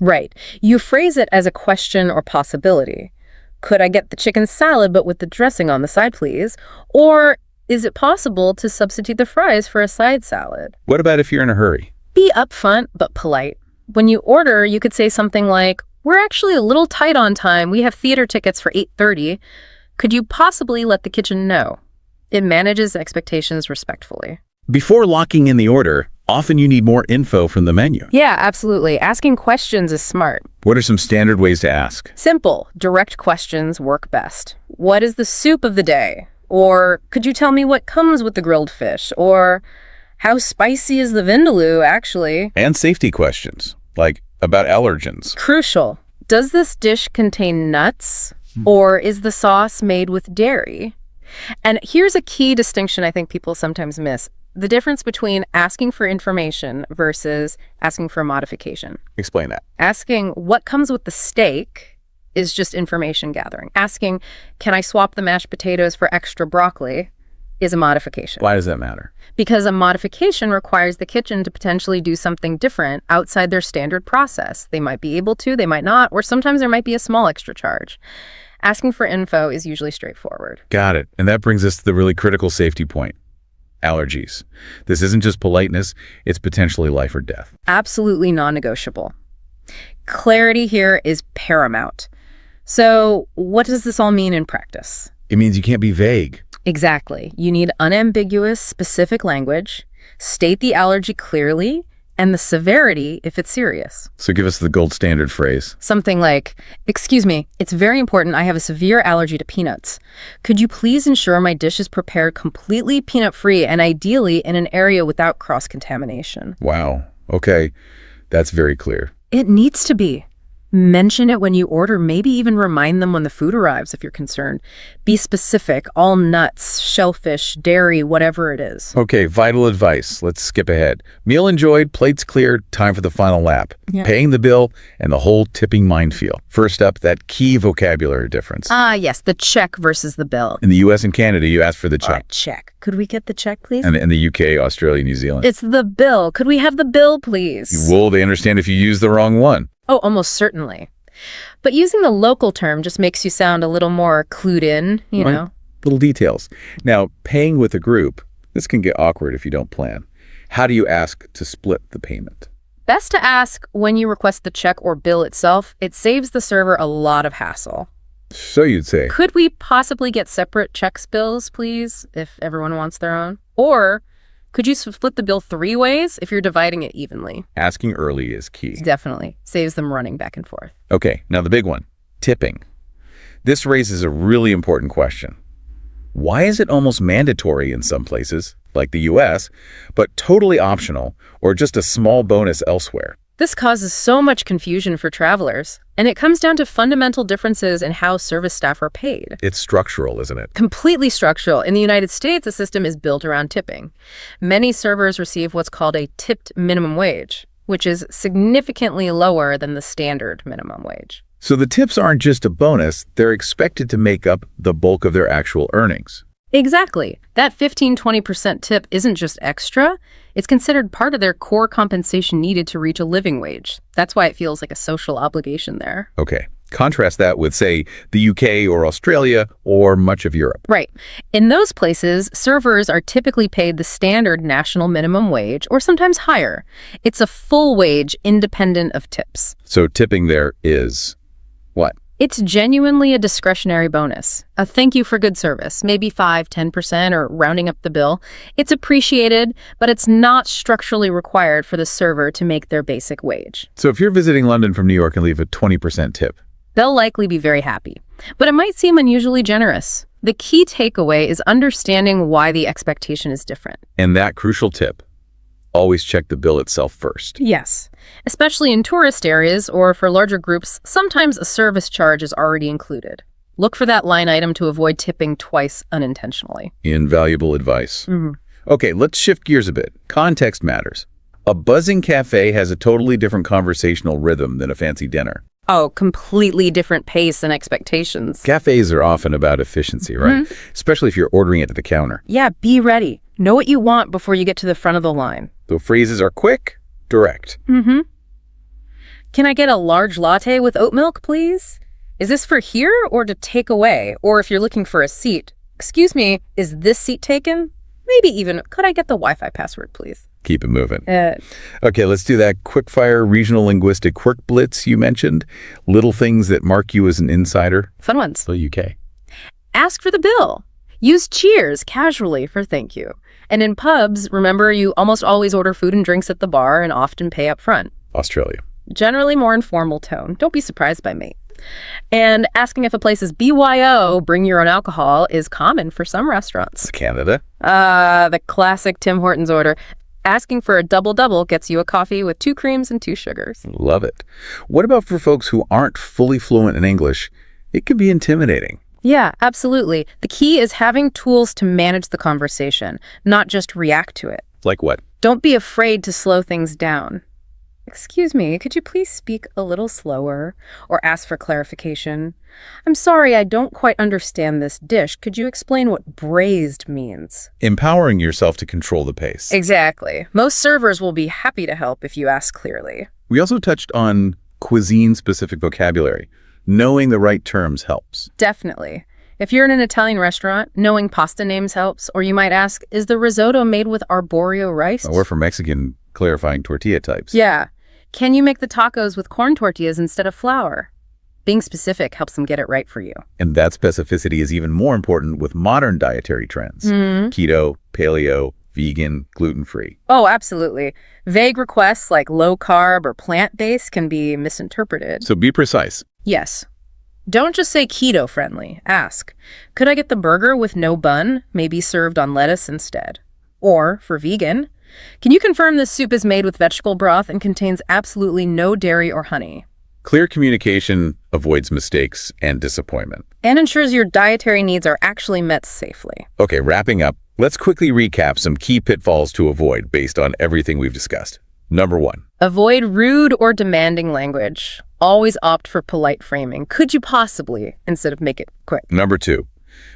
right, you phrase it as a question or possibility. Could I get the chicken salad but with the dressing on the side, please? Or is it possible to substitute the fries for a side salad? What about if you're in a hurry? Be upfront but polite. When you order, you could say something like, "We're actually a little tight on time. We have theater tickets for 8:30. Could you possibly let the kitchen know?" It manages expectations respectfully. Before locking in the order, often you need more info from the menu. Yeah, absolutely. Asking questions is smart. What are some standard ways to ask? Simple, direct questions work best. What is the soup of the day? Or could you tell me what comes with the grilled fish? Or how spicy is the vindaloo, actually? And safety questions, like about allergens. Crucial. Does this dish contain nuts? Or is the sauce made with dairy? And here's a key distinction I think people sometimes miss. The difference between asking for information versus asking for a modification. Explain that. Asking what comes with the steak is just information gathering. Asking, can I swap the mashed potatoes for extra broccoli, is a modification. Why does that matter? Because a modification requires the kitchen to potentially do something different outside their standard process. They might be able to, they might not, or sometimes there might be a small extra charge. Asking for info is usually straightforward. Got it. And that brings us to the really critical safety point. Allergies. This isn't just politeness, it's potentially life or death. Absolutely non-negotiable. Clarity here is paramount. So what does this all mean in practice? It means you can't be vague. Exactly. You need unambiguous, specific language, state the allergy clearly, and the severity if it's serious. So give us the gold standard phrase. Something like, "Excuse me, it's very important. I have a severe allergy to peanuts. Could you please ensure my dish is prepared completely peanut-free and ideally in an area without cross-contamination?" Wow. Okay. That's very clear. It needs to be. Mention it when you order, maybe even remind them when the food arrives if you're concerned. Be specific, all nuts, shellfish, dairy, whatever it is. Okay, vital advice. Let's skip ahead. Meal enjoyed, plates cleared, time for the final lap. Yeah. Paying the bill and the whole tipping minefield. First up, that key vocabulary difference. Yes, the check versus the bill. In the US and Canada, you ask for the check. Check. Could we get the check, please? And in the UK, Australia, New Zealand. It's the bill. Could we have the bill, please? Will they understand if you use the wrong one? Oh, almost certainly. But using the local term just makes you sound a little more clued in, you Right. know. Little details. Now, paying with a group, this can get awkward if you don't plan. How do you ask to split the payment? Best to ask when you request the check or bill itself. It saves the server a lot of hassle. So you'd say, Could we possibly get separate checks bills, please, if everyone wants their own? Or could you split the bill 3 ways if you're dividing it evenly? asking early is key. Definitely. Saves them running back and forth. Okay, now the big one, tipping. This raises a really important question. Why is it almost mandatory in some places, like the US, but totally optional or just a small bonus elsewhere? This causes so much confusion for travelers, and it comes down to fundamental differences in how service staff are paid. It's structural, isn't it? Completely structural. In the United States, the system is built around tipping. Many servers receive what's called a tipped minimum wage, which is significantly lower than the standard minimum wage. So the tips aren't just a bonus, they're expected to make up the bulk of their actual earnings. Exactly. That 15-20% tip isn't just extra. It's considered part of their core compensation needed to reach a living wage. That's why it feels like a social obligation there. Okay, contrast that with, say, the UK or Australia or much of Europe. Right. In those places, servers are typically paid the standard national minimum wage or sometimes higher. It's a full wage independent of tips. So tipping there is what? It's genuinely a discretionary bonus. A thank you for good service, maybe 5-10% or rounding up the bill. It's appreciated, but it's not structurally required for the server to make their basic wage. So if you're visiting London from New York and leave a 20% tip, They'll likely be very happy, but it might seem unusually generous. The key takeaway is understanding why the expectation is different. and that crucial tip, always check the bill itself first. Yes, especially in tourist areas or for larger groups, sometimes a service charge is already included. Look for that line item to avoid tipping twice unintentionally. Invaluable advice. Okay, let's shift gears a bit. Context matters. A buzzing cafe has a totally different conversational rhythm than a fancy dinner. Oh, completely different pace and expectations. Cafes are often about efficiency, right? Especially if you're ordering it at the counter. Yeah, be ready. Know what you want before you get to the front of the line. The phrases are quick, direct. Can I get a large latte with oat milk, please? Is this for here or to take away? Or if you're looking for a seat, excuse me, is this seat taken? Maybe even, could I get the Wi-Fi password, please? Keep it moving. Okay, let's do that quickfire regional linguistic quirk blitz you mentioned. Little things that mark you as an insider. Fun ones. The UK. Ask for the bill. Use cheers casually for thank you. And in pubs, remember you almost always order food and drinks at the bar and often pay up front. Australia. Generally more informal tone. Don't be surprised by me. And asking if a place is BYO, bring your own alcohol, is common for some restaurants. Canada. The classic Tim Hortons order. Asking for a double-double gets you a coffee with 2 creams and 2 sugars. Love it. What about for folks who aren't fully fluent in English? It can be intimidating. Yeah, absolutely. The key is having tools to manage the conversation, not just react to it. Like what? Don't be afraid to slow things down. Excuse me, could you please speak a little slower? Or ask for clarification. I'm sorry, I don't quite understand this dish. Could you explain what braised means? Empowering yourself to control the pace. Exactly. Most servers will be happy to help if you ask clearly. We also touched on cuisine-specific vocabulary. Knowing the right terms helps. Definitely. If you're in an Italian restaurant, knowing pasta names helps. Or you might ask, is the risotto made with arborio rice? Or for Mexican, clarifying tortilla types. Yeah. Can you make the tacos with corn tortillas instead of flour? Being specific helps them get it right for you. And that specificity is even more important with modern dietary trends. Keto, paleo, vegan, gluten-free. Oh, absolutely. Vague requests like low-carb or plant-based can be misinterpreted. So be precise. Yes. Don't just say keto-friendly. Ask, could I get the burger with no bun, maybe served on lettuce instead? Or, for vegan, can you confirm this soup is made with vegetable broth and contains absolutely no dairy or honey? Clear communication avoids mistakes and disappointment. And ensures your dietary needs are actually met safely. Okay, wrapping up, let's quickly recap some key pitfalls to avoid based on everything we've discussed. Number 1. Avoid rude or demanding language. Always opt for polite framing. Could you possibly, instead of make it quick. Number 2.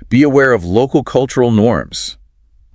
Be aware of local cultural norms,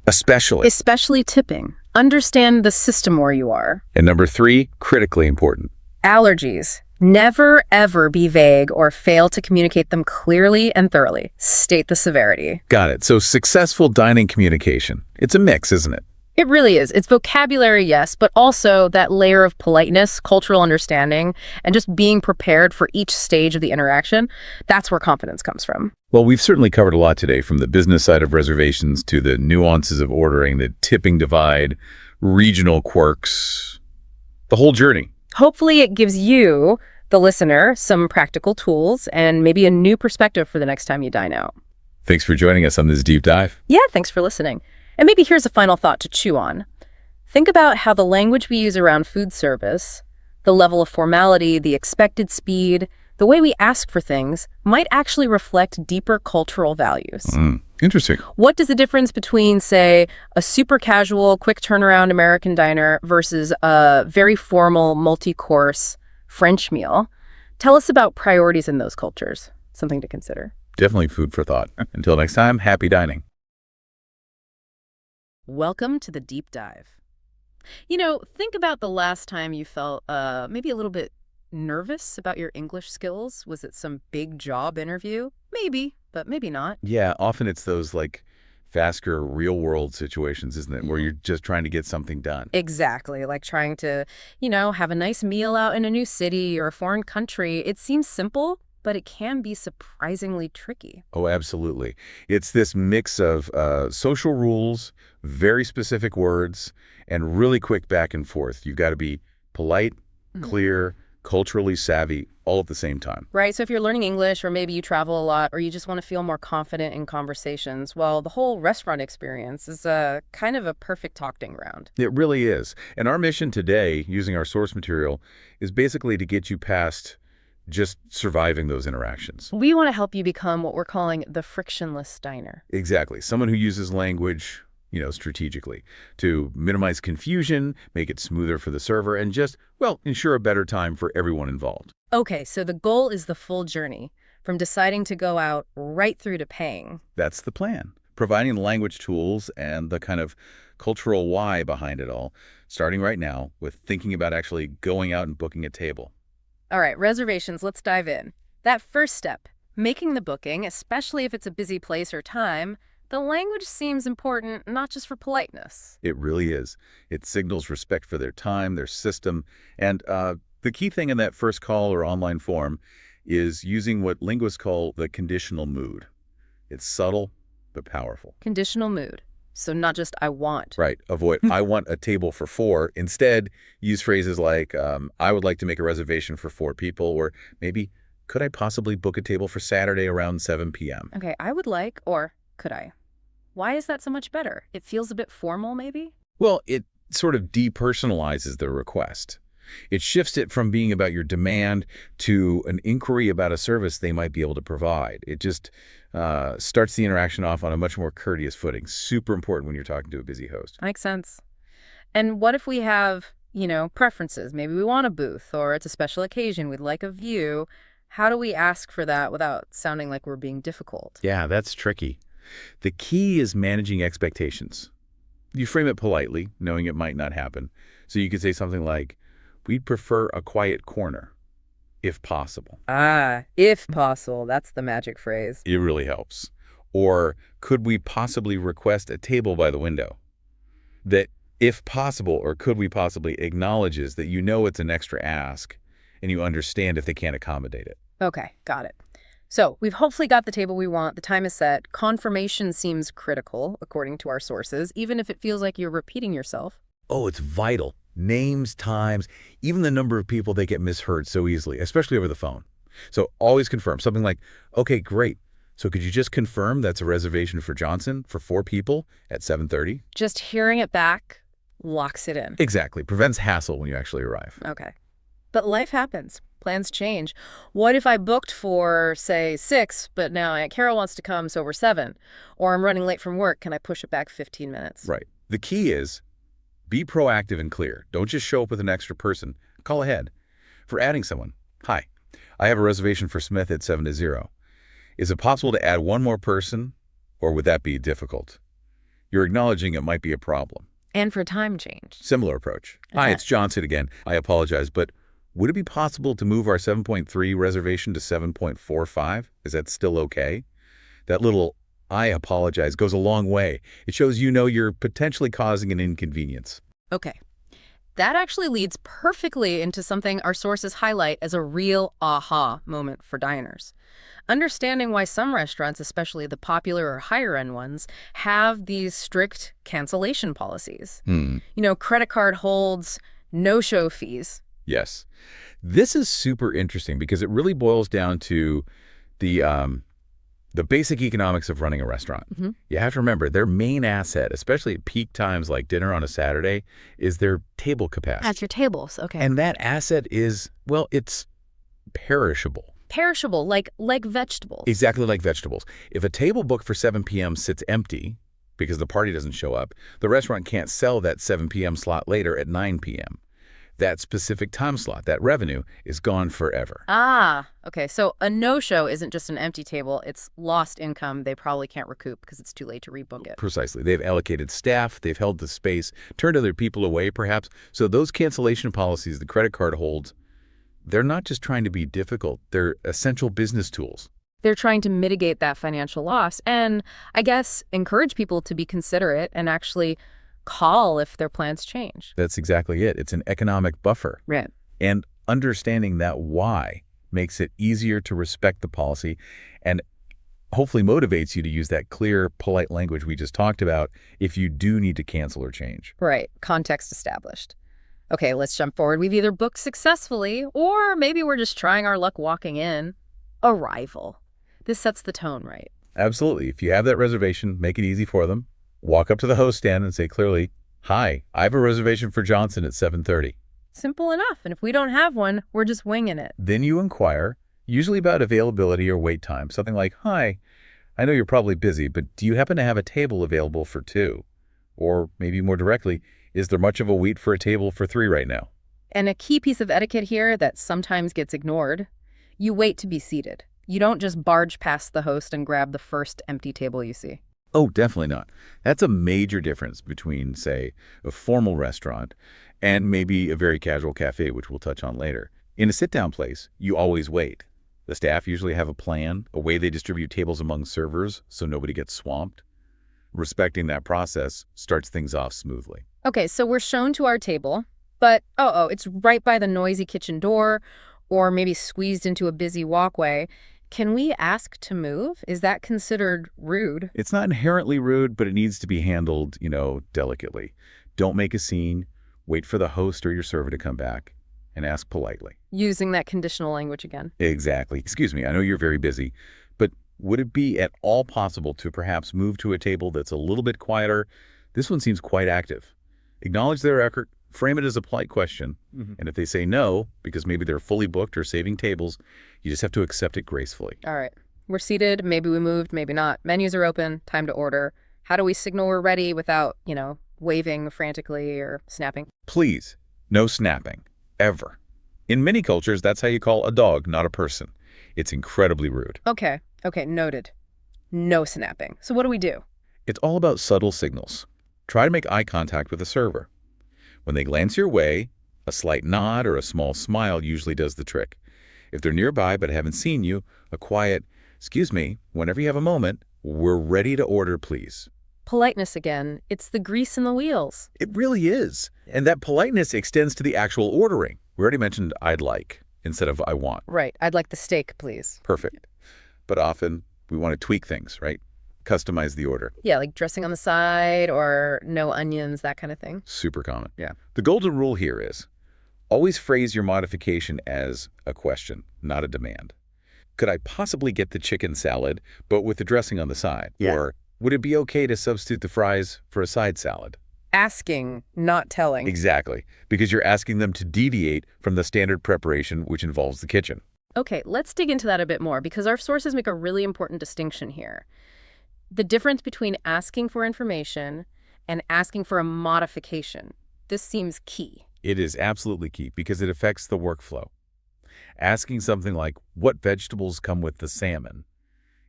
especially tipping. Understand the system where you are. And number 3, critically important. Allergies. Never, ever be vague or fail to communicate them clearly and thoroughly. State the severity. Got it. So successful dining communication. It's a mix, isn't it? It really is. It's vocabulary, yes, but also that layer of politeness, cultural understanding, and just being prepared for each stage of the interaction. That's where confidence comes from. Well, we've certainly covered a lot today, from the business side of reservations to the nuances of ordering, the tipping divide, regional quirks, the whole journey. Hopefully it gives you, the listener, some practical tools and maybe a new perspective for the next time you dine out. Thanks for joining us on this deep dive. Yeah, thanks for listening. And maybe here's a final thought to chew on. Think about how the language we use around food service, the level of formality, the expected speed, the way we ask for things might actually reflect deeper cultural values. Interesting. What does the difference between, say, a super casual, quick turnaround American diner versus a very formal, multi-course French meal tell us about priorities in those cultures? Something to consider. Definitely food for thought. Until next time, happy dining. Welcome to the deep dive. You know, think about the last time you felt maybe a little bit nervous about your English skills. Was it some big job interview? Maybe, but maybe not. Yeah, often it's those like faster real world situations, isn't it? Where you're just trying to get something done. Exactly. Like trying to, have a nice meal out in a new city or a foreign country. It seems simple, but it can be surprisingly tricky. Oh, absolutely. It's this mix of social rules, very specific words, and really quick back and forth. You've got to be polite, clear, culturally savvy, all at the same time. Right. So if you're learning English, or maybe you travel a lot, or you just want to feel more confident in conversations, well, the whole restaurant experience is kind of a perfect talking ground. It really is. And our mission today, using our source material, is basically to get you past just surviving those interactions. We want to help you become what we're calling the frictionless diner. Exactly. Someone who uses language, strategically to minimize confusion, make it smoother for the server, and just, well, ensure a better time for everyone involved. Okay, so the goal is the full journey, from deciding to go out right through to paying. That's the plan. Providing the language tools and the kind of cultural why behind it all, starting right now with thinking about actually going out and booking a table. All right, reservations, let's dive in. That first step, making the booking, especially if it's a busy place or time, the language seems important not just for politeness. It really is. It signals respect for their time, their system, and the key thing in that first call or online form is using what linguists call the conditional mood. It's subtle, but powerful. Conditional mood. So not just I want. Right. Avoid, I want a table for 4. Instead, use phrases like, I would like to make a reservation for 4 people, or maybe, could I possibly book a table for Saturday around 7 p.m.? Okay, I would like, or could I? Why is that so much better? It feels a bit formal, maybe? Well, it sort of depersonalizes the request. It shifts it from being about your demand to an inquiry about a service they might be able to provide. It just starts the interaction off on a much more courteous footing. Super important when you're talking to a busy host. Makes sense. And what if we have, preferences? Maybe we want a booth, or it's a special occasion, we'd like a view. How do we ask for that without sounding like we're being difficult? Yeah, that's tricky. The key is managing expectations. You frame it politely, knowing it might not happen. So you could say something like, we'd prefer a quiet corner, if possible. Ah, if possible. That's the magic phrase. It really helps. Or could we possibly request a table by the window? That if possible or could we possibly acknowledges that it's an extra ask and you understand if they can't accommodate it. Okay, got it. So we've hopefully got the table we want. The time is set. Confirmation seems critical, according to our sources, even if it feels like you're repeating yourself. Oh, it's vital. Names, times, even the number of people that get misheard so easily, especially over the phone. So always confirm. Something like, okay, great. So could you just confirm that's a reservation for Johnson for 4 people at 7:30? Just hearing it back locks it in. Exactly. Prevents hassle when you actually arrive. Okay. But life happens. Plans change. What if I booked for, say, 6, but now Aunt Carol wants to come, so we're 7? Or I'm running late from work. Can I push it back 15 minutes? Right. The key is be proactive and clear. Don't just show up with an extra person. Call ahead. For adding someone, hi, I have a reservation for Smith at 7 to 0. Is it possible to add one more person, or would that be difficult? You're acknowledging it might be a problem. And for time change. Similar approach. Okay. Hi, it's Johnson again. I apologize, but would it be possible to move our 7.3 reservation to 7.45? Is that still okay? That little I apologize goes a long way. It shows you're potentially causing an inconvenience. Okay. That actually leads perfectly into something our sources highlight as a real aha moment for diners. Understanding why some restaurants, especially the popular or higher-end ones, have these strict cancellation policies. Credit card holds, no-show fees. Yes. This is super interesting because it really boils down to the basic economics of running a restaurant. You have to remember their main asset, especially at peak times like dinner on a Saturday, is their table capacity. That's your tables, okay. And that asset is, well, it's perishable. Perishable, like vegetables. Exactly like vegetables. If a table booked for 7 p.m. sits empty because the party doesn't show up, the restaurant can't sell that 7 p.m. slot later at 9 p.m. That specific time slot, that revenue, is gone forever. Ah, okay. So a no-show isn't just an empty table. It's lost income they probably can't recoup because it's too late to rebook it. Precisely. They've allocated staff, they've held the space, turned other people away perhaps. So those cancellation policies the credit card holds, they're not just trying to be difficult. They're essential business tools. They're trying to mitigate that financial loss and, I guess, encourage people to be considerate and actually call if their plans change. That's exactly it. It's an economic buffer. Right. And understanding that why makes it easier to respect the policy and hopefully motivates you to use that clear, polite language we just talked about if you do need to cancel or change. Right. Context established. Okay, let's jump forward. We've either booked successfully or maybe we're just trying our luck walking in. Arrival. This sets the tone, right? Absolutely. If you have that reservation, make it easy for them. Walk up to the host stand and say clearly, hi, I have a reservation for Johnson at 7:30. Simple enough. And if we don't have one, we're just winging it. Then you inquire, usually about availability or wait time. Something like, hi, I know you're probably busy, but do you happen to have a table available for 2? Or maybe more directly, is there much of a wait for a table for 3 right now? And a key piece of etiquette here that sometimes gets ignored, you wait to be seated. You don't just barge past the host and grab the first empty table you see. Oh, definitely not. That's a major difference between, say, a formal restaurant and maybe a very casual cafe, which we'll touch on later. In a sit-down place, you always wait. The staff usually have a plan, a way they distribute tables among servers so nobody gets swamped. Respecting that process starts things off smoothly. Okay, so we're shown to our table, but it's right by the noisy kitchen door or maybe squeezed into a busy walkway. Can we ask to move? Is that considered rude? It's not inherently rude, but it needs to be handled, delicately. Don't make a scene. Wait for the host or your server to come back and ask politely. Using that conditional language again. Exactly. Excuse me, I know you're very busy, but would it be at all possible to perhaps move to a table that's a little bit quieter? This one seems quite active. Acknowledge their effort, frame it as a polite question, and if they say no, because maybe they're fully booked or saving tables, you just have to accept it gracefully. All right. We're seated, maybe we moved, maybe not. Menus are open, time to order. How do we signal we're ready without, waving frantically or snapping? Please, no snapping. Ever. In many cultures, that's how you call a dog, not a person. It's incredibly rude. Okay, noted. No snapping. So what do we do? It's all about subtle signals. Try to make eye contact with the server. When they glance your way, a slight nod or a small smile usually does the trick. If they're nearby but haven't seen you, a quiet, "Excuse me, whenever you have a moment, we're ready to order, please." Politeness again. It's the grease in the wheels. It really is. And that politeness extends to the actual ordering. We already mentioned "I'd like" instead of "I want." Right. I'd like the steak, please. Perfect. But often we want to tweak things, right? Customize the order. Yeah, like dressing on the side or no onions, that kind of thing. Super common. Yeah. The golden rule here is always phrase your modification as a question, not a demand. Could I possibly get the chicken salad, but with the dressing on the side? Yeah. Or would it be okay to substitute the fries for a side salad? Asking, not telling. Exactly, because you're asking them to deviate from the standard preparation, which involves the kitchen. Okay, let's dig into that a bit more because our sources make a really important distinction here. The difference between asking for information and asking for a modification. This seems key. It is absolutely key because it affects the workflow. Asking something like, "What vegetables come with the salmon?"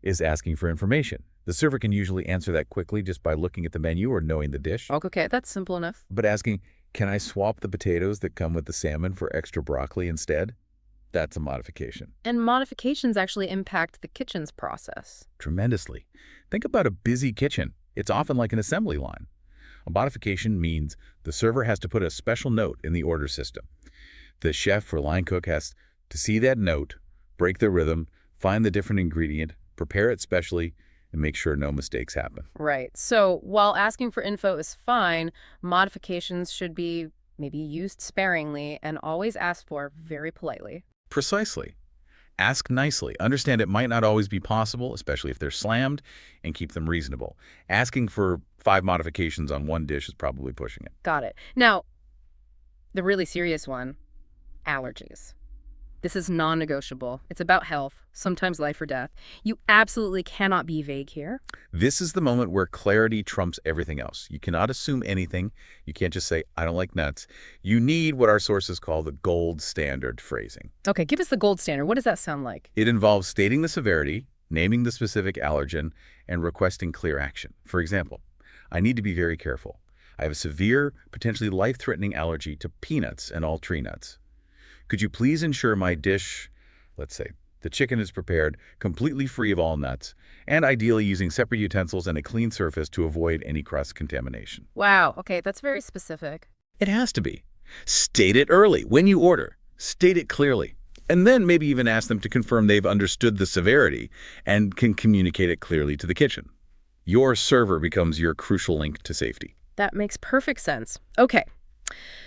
is asking for information. The server can usually answer that quickly just by looking at the menu or knowing the dish. Okay, that's simple enough. But asking, "Can I swap the potatoes that come with the salmon for extra broccoli instead?" That's a modification. And modifications actually impact the kitchen's process. Tremendously. Think about a busy kitchen. It's often like an assembly line. A modification means the server has to put a special note in the order system. The chef or line cook has to see that note, break the rhythm, find the different ingredient, prepare it specially, and make sure no mistakes happen. Right. So while asking for info is fine, modifications should be maybe used sparingly and always asked for very politely. Precisely. Ask nicely. Understand it might not always be possible, especially if they're slammed, and keep them reasonable. Asking for 5 modifications on one dish is probably pushing it. Got it. Now, the really serious one, allergies. This is non-negotiable. It's about health, sometimes life or death. You absolutely cannot be vague here. This is the moment where clarity trumps everything else. You cannot assume anything. You can't just say, "I don't like nuts." You need what our sources call the gold standard phrasing. Okay, give us the gold standard. What does that sound like? It involves stating the severity, naming the specific allergen, and requesting clear action. For example, "I need to be very careful. I have a severe, potentially life-threatening allergy to peanuts and all tree nuts. Could you please ensure my dish," let's say, "the chicken is prepared completely free of all nuts, and ideally using separate utensils and a clean surface to avoid any cross-contamination." Wow, okay, that's very specific. It has to be. State it early when you order. State it clearly. And then maybe even ask them to confirm they've understood the severity and can communicate it clearly to the kitchen. Your server becomes your crucial link to safety. That makes perfect sense. Okay.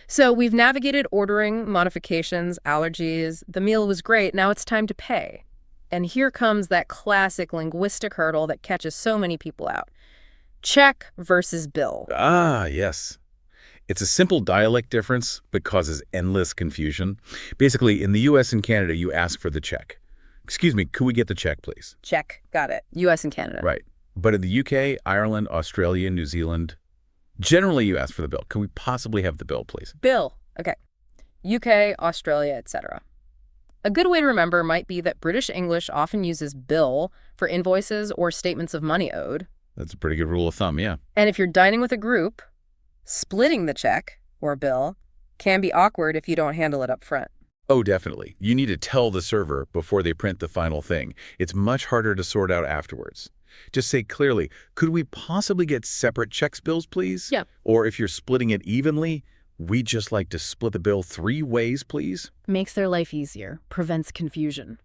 So we've navigated ordering, modifications, allergies. The meal was great. Now it's time to pay. And here comes that classic linguistic hurdle that catches so many people out. Check versus bill. Ah, yes. It's a simple dialect difference, but causes endless confusion. Basically, in the US and Canada, you ask for the check. "Excuse me, could we get the check, please?" Check. Got it. US and Canada. Right. But in the UK, Ireland, Australia, New Zealand, Generally, you ask for the bill. Can we possibly have the bill, please? Bill. Okay. UK, Australia, etc. A good way to remember might be that British English often uses bill for invoices or statements of money owed. That's a pretty good rule of thumb, yeah. And if you're dining with a group, splitting the check or bill can be awkward if you don't handle it up front. Oh, definitely. You need to tell the server before they print the final thing. It's much harder to sort out afterwards. Just say clearly, could we possibly get separate checks bills, please? Yeah. Or if you're splitting it evenly, we'd just like to split the bill 3 ways, please. Makes their life easier, prevents confusion.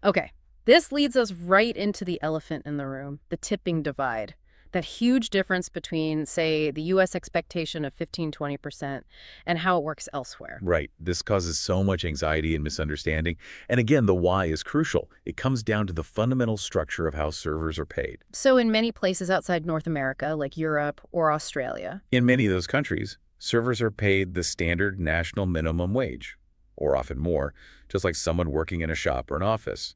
Okay, this leads us right into the elephant in the room, the tipping divide. That huge difference between, say, the U.S. expectation of 15–20% and how it works elsewhere. Right. This causes so much anxiety and misunderstanding. And again, the why is crucial. It comes down to the fundamental structure of how servers are paid. So in many places outside North America, like Europe or Australia, In many of those countries, servers are paid the standard national minimum wage, or often more, just like someone working in a shop or an office.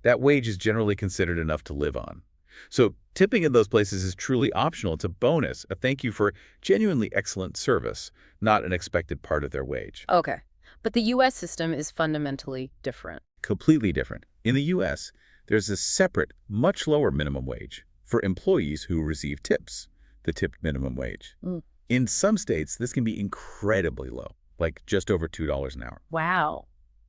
That wage is generally considered enough to live on. So tipping in those places is truly optional. It's a bonus, a thank you for genuinely excellent service, not an expected part of their wage. okay. But the U.S. system is fundamentally different. Completely different. In the U.S., there's a separate, much lower minimum wage for employees who receive tips, the tipped minimum wage. In some states, this can be incredibly low, like just over $2 an hour. Wow.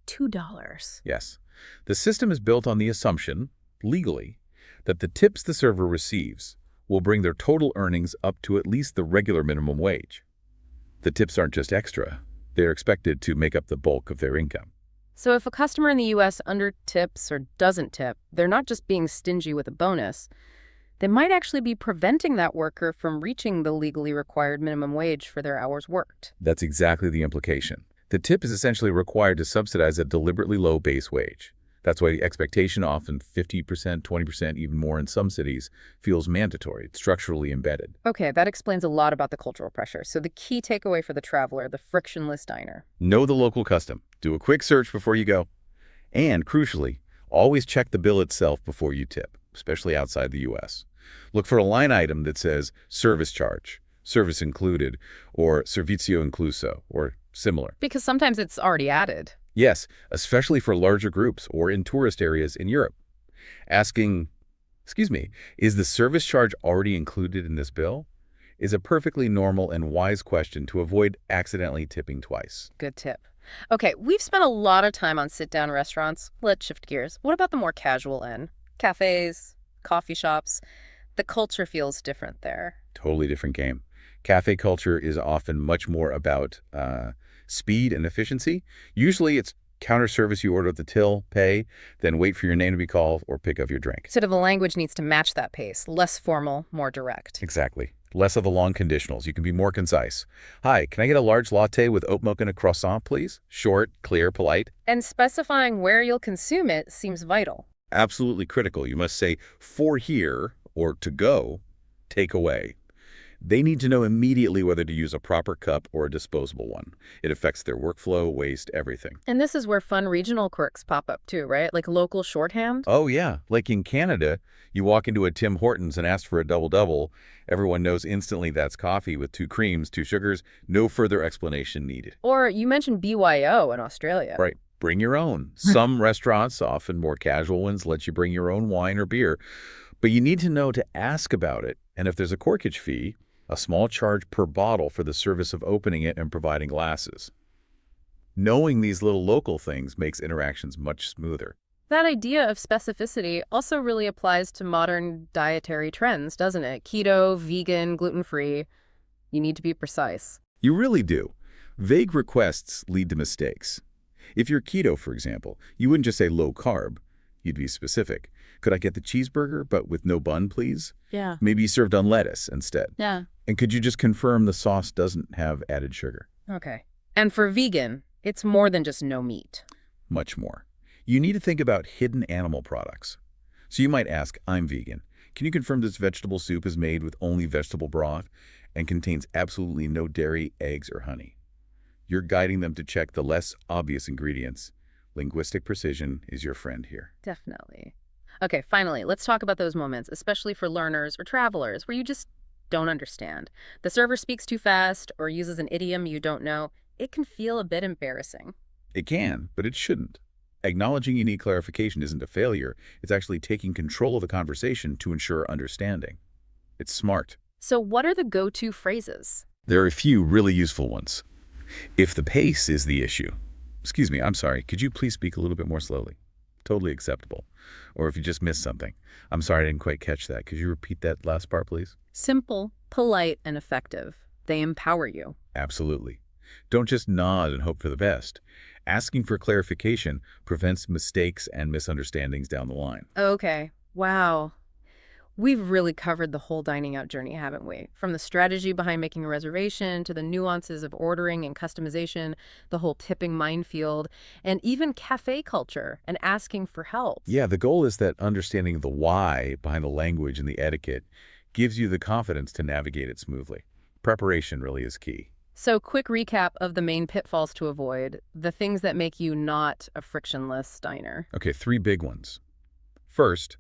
$2. Yes. The system is built on the assumption, legally, that the tips the server receives will bring their total earnings up to at least the regular minimum wage. The tips aren't just extra. They're expected to make up the bulk of their income. So if a customer in the U.S. undertips or doesn't tip, they're not just being stingy with a bonus. They might actually be preventing that worker from reaching the legally required minimum wage for their hours worked. That's exactly the implication. The tip is essentially required to subsidize a deliberately low base wage. That's why the expectation, often 50%, 20%, even more in some cities, feels mandatory. It's structurally embedded. Okay, that explains a lot about the cultural pressure. So the key takeaway for the traveler, the frictionless diner. Know the local custom. Do a quick search before you go. And crucially, always check the bill itself before you tip, especially outside the U.S. Look for a line item that says service charge, service included, or servizio incluso, or similar. Because sometimes it's already added. Yes, especially for larger groups or in tourist areas in Europe. Asking, excuse me, is the service charge already included in this bill? Is a perfectly normal and wise question to avoid accidentally tipping twice. Good tip. Okay, we've spent a lot of time on sit-down restaurants. Let's shift gears. What about the more casual end? Cafes, coffee shops. The culture feels different there. Totally different game. Cafe culture is often much more about speed and efficiency. Usually it's counter service, you order at the till, pay, then wait for your name to be called or pick up your drink. Sort of the language needs to match that pace. Less formal, more direct. Exactly. Less of the long conditionals. You can be more concise. Hi, can I get a large latte with oat milk and a croissant, please? Short, clear, polite. And specifying where you'll consume it seems vital. Absolutely critical. You must say for here or to go, take away. They need to know immediately whether to use a proper cup or a disposable one. It affects their workflow, waste, everything. And this is where fun regional quirks pop up too, right? Like local shorthand? Oh, yeah. Like in Canada, you walk into a Tim Hortons and ask for a double-double. Everyone knows instantly that's coffee with 2 creams, 2 sugars, no further explanation needed. Or you mentioned BYO in Australia. Right. Bring your own. Some restaurants, often more casual ones, let you bring your own wine or beer. But you need to know to ask about it. And if there's a corkage fee, a small charge per bottle for the service of opening it and providing glasses. Knowing these little local things makes interactions much smoother. That idea of specificity also really applies to modern dietary trends, doesn't it? Keto, vegan, gluten-free. You need to be precise. You really do. Vague requests lead to mistakes. If you're keto, for example, you wouldn't just say low carb. You'd be specific. Could I get the cheeseburger, but with no bun, please? Yeah. Maybe served on lettuce instead. Yeah. And could you just confirm the sauce doesn't have added sugar? Okay. And for vegan, it's more than just no meat. Much more. You need to think about hidden animal products. So you might ask, I'm vegan. Can you confirm this vegetable soup is made with only vegetable broth and contains absolutely no dairy, eggs, or honey? You're guiding them to check the less obvious ingredients. Linguistic precision is your friend here. Definitely. Okay, finally, let's talk about those moments, especially for learners or travelers, where you just don't understand. The server speaks too fast or uses an idiom you don't know. It can feel a bit embarrassing. It can, but it shouldn't. Acknowledging you need clarification isn't a failure. It's actually taking control of the conversation to ensure understanding. It's smart. So what are the go-to phrases? There are a few really useful ones. If the pace is the issue, excuse me, I'm sorry, could you please speak a little bit more slowly? Totally acceptable. Or if you just missed something, I'm sorry I didn't quite catch that. Could you repeat that last part, please? Simple, polite, and effective. They empower you. Absolutely. Don't just nod and hope for the best. Asking for clarification prevents mistakes and misunderstandings down the line. Okay. Wow. We've really covered the whole dining out journey, haven't we? From the strategy behind making a reservation to the nuances of ordering and customization, the whole tipping minefield, and even cafe culture and asking for help. Yeah, the goal is that understanding the why behind the language and the etiquette gives you the confidence to navigate it smoothly. Preparation really is key. So, quick recap of the main pitfalls to avoid, the things that make you not a frictionless diner. Okay, 3 big ones. First,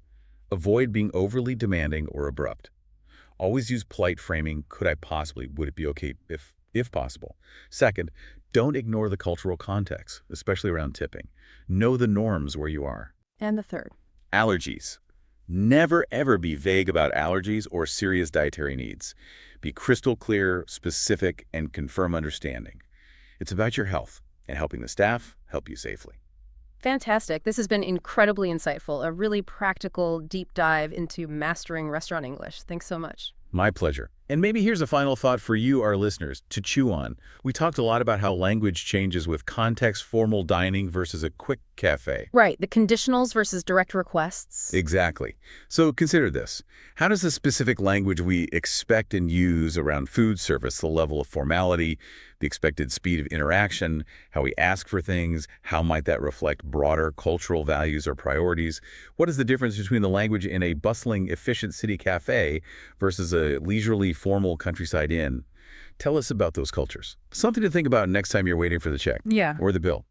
avoid being overly demanding or abrupt. Always use polite framing, could I possibly, would it be okay if possible. Second, don't ignore the cultural context, especially around tipping. Know the norms where you are. And the third. Allergies. Never ever be vague about allergies or serious dietary needs. Be crystal clear, specific, and confirm understanding. It's about your health and helping the staff help you safely. Fantastic. This has been incredibly insightful, a really practical deep dive into mastering restaurant English. Thanks so much. My pleasure. And maybe here's a final thought for you, our listeners, to chew on. We talked a lot about how language changes with context, formal dining versus a quick cafe. Right, the conditionals versus direct requests. Exactly. So consider this. How does the specific language we expect and use around food service, the level of formality, the expected speed of interaction, how we ask for things, how might that reflect broader cultural values or priorities? What is the difference between the language in a bustling, efficient city cafe versus a leisurely, formal countryside inn? Tell us about those cultures. Something to think about next time you're waiting for the check. Yeah. Or the bill.